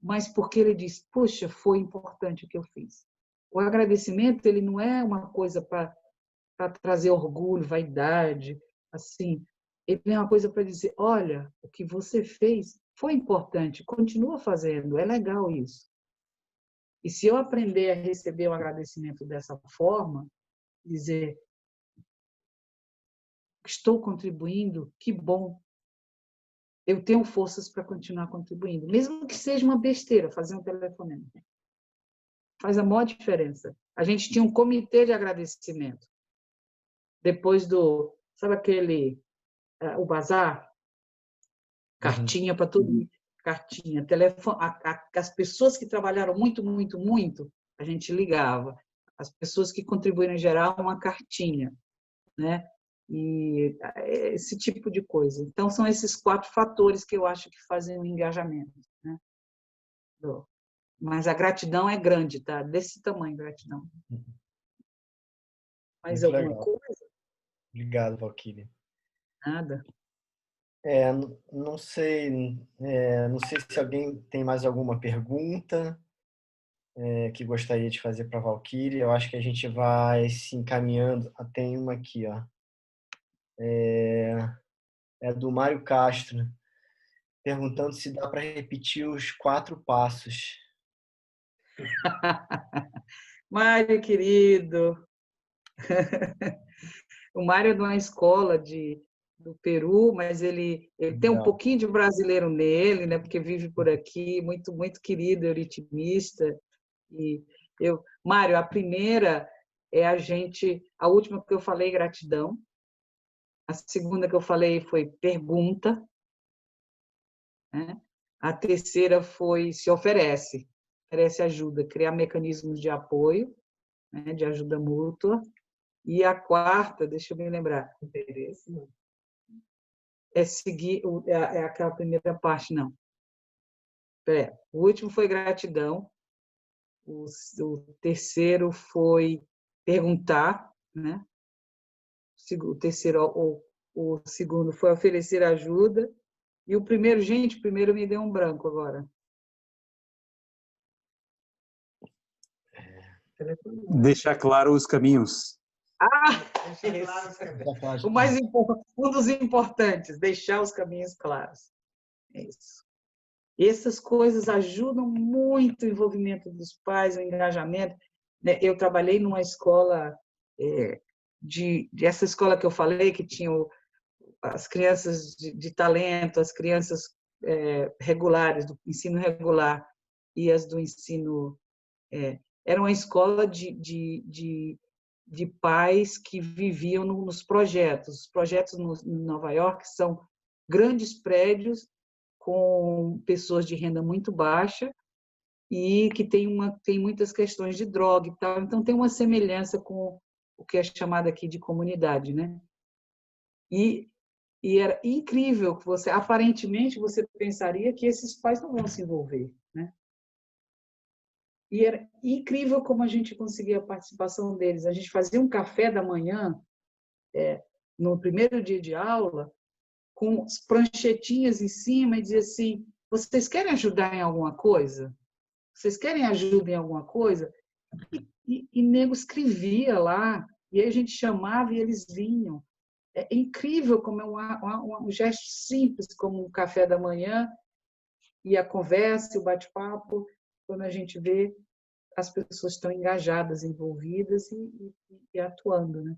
mas porque ele diz, puxa, foi importante o que eu fiz. O agradecimento, ele não é uma coisa para trazer orgulho, vaidade, assim. Ele é uma coisa para dizer, olha, o que você fez foi importante, continua fazendo, é legal isso. E se eu aprender a receber o agradecimento dessa forma, dizer, estou contribuindo, que bom, eu tenho forças para continuar contribuindo, mesmo que seja uma besteira, fazer um telefonema. Faz a maior diferença. A gente tinha um comitê de agradecimento. Depois do, sabe aquele, o bazar? Cartinha para todo mundo. Cartinha, telefone. As pessoas que trabalharam muito, muito, muito, a gente ligava. As pessoas que contribuíram em geral, uma cartinha, né? E esse tipo de coisa. Então, são esses 4 fatores que eu acho que fazem o engajamento, né? Mas a gratidão é grande, tá? Desse tamanho, gratidão. Mais Muito alguma legal. coisa? Obrigado, Valquíria. Nada. Não sei, não sei se alguém tem mais alguma pergunta que gostaria de fazer para a Valquíria. Eu acho que a gente vai se encaminhando. Tem uma aqui, ó. É do Mário Castro, perguntando se dá para repetir os 4 passos. Mário, querido. O Mário é de uma escola do Peru, mas ele tem um Legal. pouquinho de brasileiro nele, né? Porque vive por aqui, muito, muito querido, euritmista. E Mário, a primeira é a última que eu falei, gratidão. A segunda que eu falei foi pergunta, né? A terceira foi se oferece ajuda, criar mecanismos de apoio, né? De ajuda mútua. E a quarta, deixa eu me lembrar, interesse, não. É seguir, é aquela primeira parte, não. O último foi gratidão, o terceiro foi perguntar, né? O terceiro, o segundo foi oferecer ajuda, e o primeiro, gente, o primeiro me deu um branco agora. Deixar claro os caminhos. Isso. Um dos importantes, deixar os caminhos claros. É isso. Essas coisas ajudam muito o envolvimento dos pais, o engajamento. Eu trabalhei numa escola, essa escola que eu falei, que tinha as crianças de talento, as crianças regulares, do ensino regular, e as do ensino... Era uma escola de pais que viviam nos projetos. Os projetos em Nova York são grandes prédios com pessoas de renda muito baixa e que tem muitas questões de droga e tal. Então, tem uma semelhança com o que é chamado aqui de comunidade, né? E era incrível que aparentemente, você pensaria que esses pais não vão se envolver, né? E era incrível como a gente conseguia a participação deles. A gente fazia um café da manhã, no primeiro dia de aula, com pranchetinhas em cima e dizia assim, vocês querem ajudar em alguma coisa? Vocês querem ajuda em alguma coisa? E nego escrevia lá, e aí a gente chamava e eles vinham. É incrível como é um gesto simples, como um café da manhã, e a conversa, e o bate-papo, quando a gente vê as pessoas estão engajadas, envolvidas e atuando, né?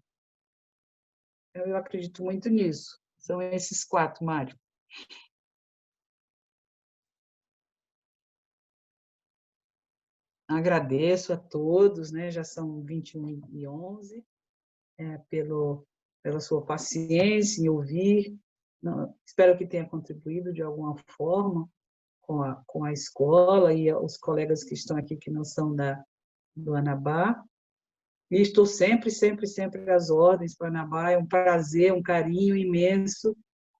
Eu acredito muito nisso. São esses 4, Mário. Agradeço a todos, né? Já são 21h11, pela sua paciência em ouvir. Espero que tenha contribuído de alguma forma com a escola e os colegas que estão aqui que não são do Anabá. E estou sempre, sempre, sempre às ordens para o Anabá. É um prazer, um carinho imenso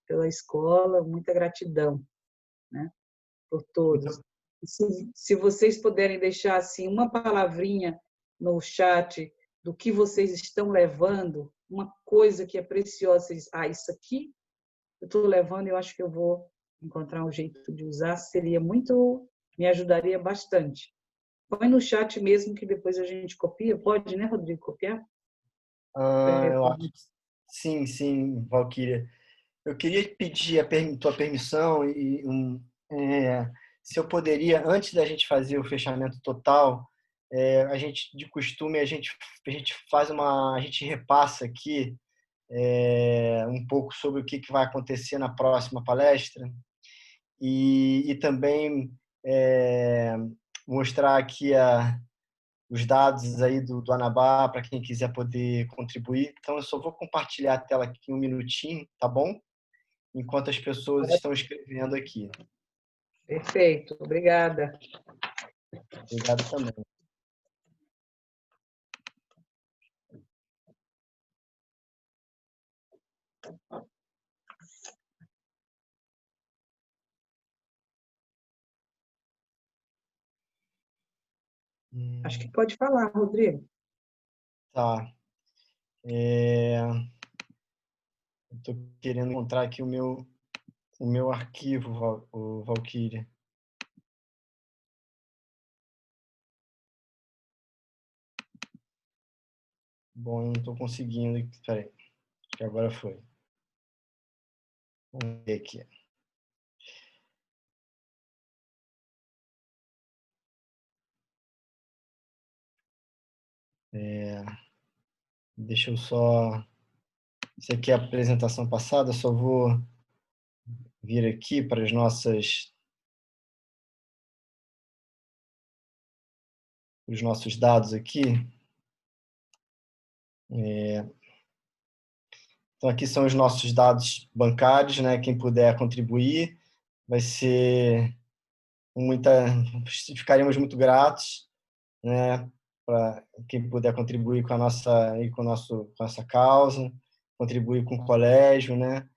pela escola, muita gratidão, né, por todos. Se vocês puderem deixar assim uma palavrinha no chat do que vocês estão levando, uma coisa que é preciosa, isso aqui eu estou levando, eu acho que eu vou encontrar um jeito de usar, me ajudaria bastante. Põe no chat mesmo que depois a gente copia. Pode, né, Rodrigo, copiar? Eu acho que sim, sim, Valquíria. Eu queria pedir tua permissão se eu poderia, antes da gente fazer o fechamento total, a gente, de costume, a gente repassa aqui um pouco sobre o que vai acontecer na próxima palestra e também mostrar aqui os dados aí do Anabá para quem quiser poder contribuir. Então, eu só vou compartilhar a tela aqui um minutinho, tá bom? Enquanto as pessoas estão escrevendo aqui. Perfeito, obrigada. Obrigado também. Acho que pode falar, Rodrigo. Tá. Estou querendo encontrar aqui o meu arquivo, Valquíria. Bom, eu não estou conseguindo. Espera aí, acho que agora foi. Vamos ver aqui. Deixa eu só... Isso aqui é a apresentação passada, só vou vir aqui para os nossos dados aqui. Então, aqui são os nossos dados bancários, né? Quem puder contribuir, vai ser ficaríamos muito gratos, né? Para quem puder contribuir com a nossa causa, contribuir com o colégio, né?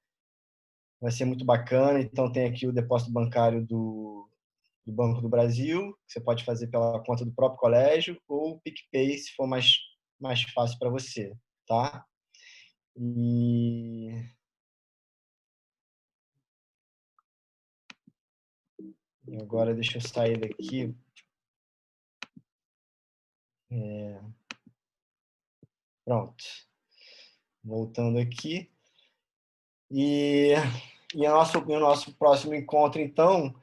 Vai ser muito bacana. Então, tem aqui o depósito bancário do Banco do Brasil, que você pode fazer pela conta do próprio colégio, ou o PicPay, se for mais fácil para você, tá? E agora deixa eu sair daqui. Pronto. Voltando aqui. E o nosso próximo encontro, então,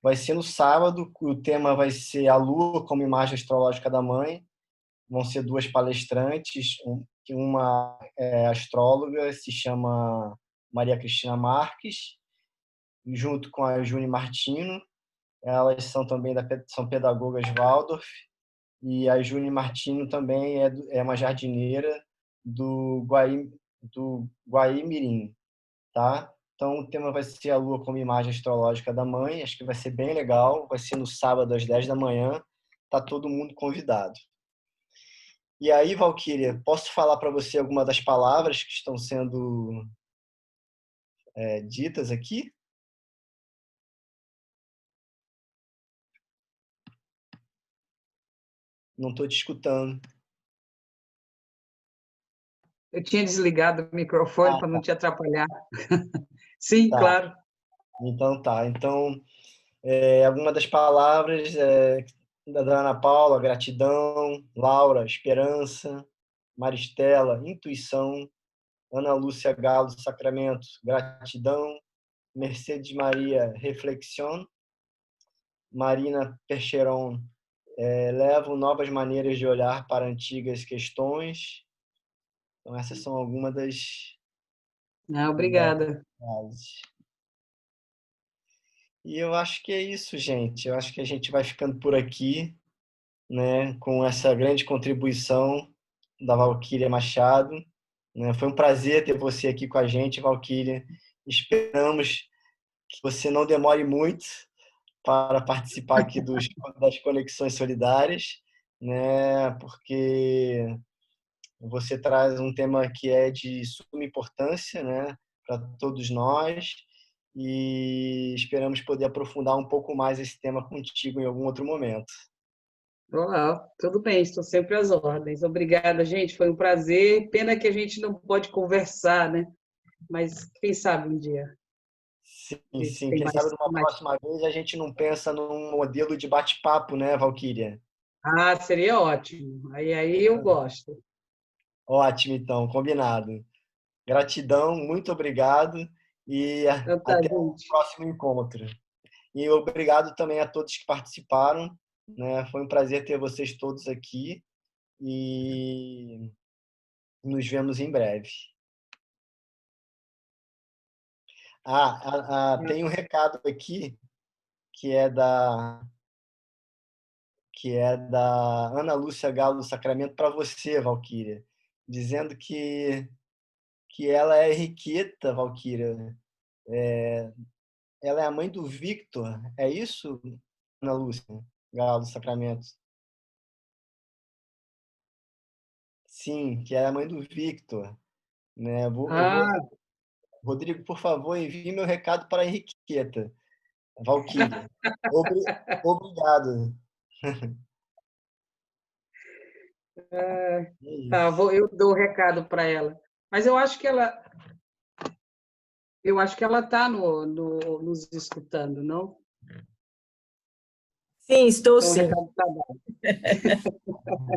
vai ser no sábado. O tema vai ser a Lua como imagem astrológica da Mãe. Vão ser duas palestrantes. Uma é astróloga, se chama Maria Cristina Marques, junto com a Juni Martino. Elas são também são pedagogas Waldorf. E a Juni Martino também é uma jardineira do Guaimirim, tá? Então, o tema vai ser a Lua como imagem astrológica da Mãe. Acho que vai ser bem legal. Vai ser no sábado, às 10 da manhã. Tá todo mundo convidado. E aí, Valquíria, posso falar para você alguma das palavras que estão sendo ditas aqui? Não estou te escutando. Eu tinha desligado o microfone para não te atrapalhar. Sim, Tá. claro. Então, tá. Então, alguma das palavras da Ana Paula: gratidão; Laura, esperança; Maristela, intuição; Ana Lúcia Galo, sacramento, gratidão; Mercedes Maria, reflexão; Marina Percheron, levo novas maneiras de olhar para antigas questões. Então, essas são algumas das Obrigada. frases. E eu acho que é isso, gente. Eu acho que a gente vai ficando por aqui, né, com essa grande contribuição da Valquíria Machado, né? Foi um prazer ter você aqui com a gente, Valquíria. Esperamos que você não demore muito para participar aqui das Conexões Solidárias, né? Porque você traz um tema que é de suma importância, né, para todos nós, e esperamos poder aprofundar um pouco mais esse tema contigo em algum outro momento. Olá, tudo bem, estou sempre às ordens. Obrigada, gente, foi um prazer. Pena que a gente não pode conversar, né? Mas quem sabe um dia a Sim, gente sim. tem Quem sabe numa mais. próxima vez a gente não pensa num modelo de bate-papo, né, Valquíria? Ah, seria ótimo. Aí eu gosto. Ótimo, então, combinado. Gratidão, muito obrigado e Então tá, até o gente. próximo encontro. E obrigado também a todos que participaram, né? Foi um prazer ter vocês todos aqui e nos vemos em breve. Tem um recado aqui que é da Ana Lúcia Galo do Sacramento para você, Valquíria, dizendo que ela é Henriqueta, Valquíria. Ela é a mãe do Victor, é isso, Ana Lúcia Galo do Sacramento? Sim, que é a mãe do Victor, né? Ah, Rodrigo, por favor, envie meu recado para a Henriqueta, Valquíria. Obri- Obrigado. É tá, isso. eu dou o recado para ela. Mas eu acho que ela está nos escutando, não? Sim, estou Então o sim. recado está dado.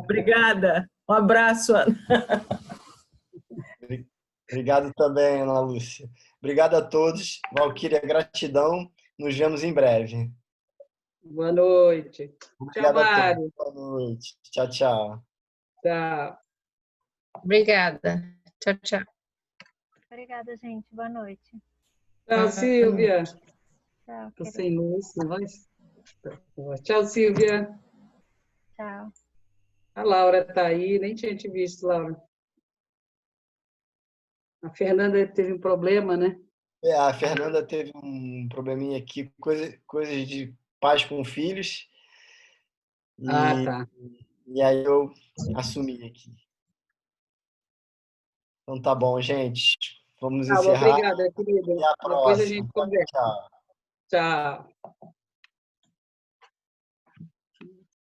Obrigada. Um abraço, Ana. Obrigado também, Ana Lúcia. Obrigado a todos. Valquíria, gratidão. Nos vemos em breve. Boa noite. Tchau, Obrigado a todos. Mário. Boa noite. Tchau, tchau. Tchau. Obrigada. Tchau, tchau. Obrigada, gente. Boa noite. Tchau, Silvia. Tchau, Estou querida. sem luz, mas... Tchau, Silvia. Tchau. A Laura está aí, nem tinha te visto, Laura. A Fernanda teve um problema, né? A Fernanda teve um probleminha aqui, coisas de pais com filhos, Ah, e, tá. e aí eu assumi aqui. Então tá bom, gente. Vamos Tá, encerrar. obrigada, querida. Até a Depois a gente próxima. Tchau, conversa. tchau. Tchau.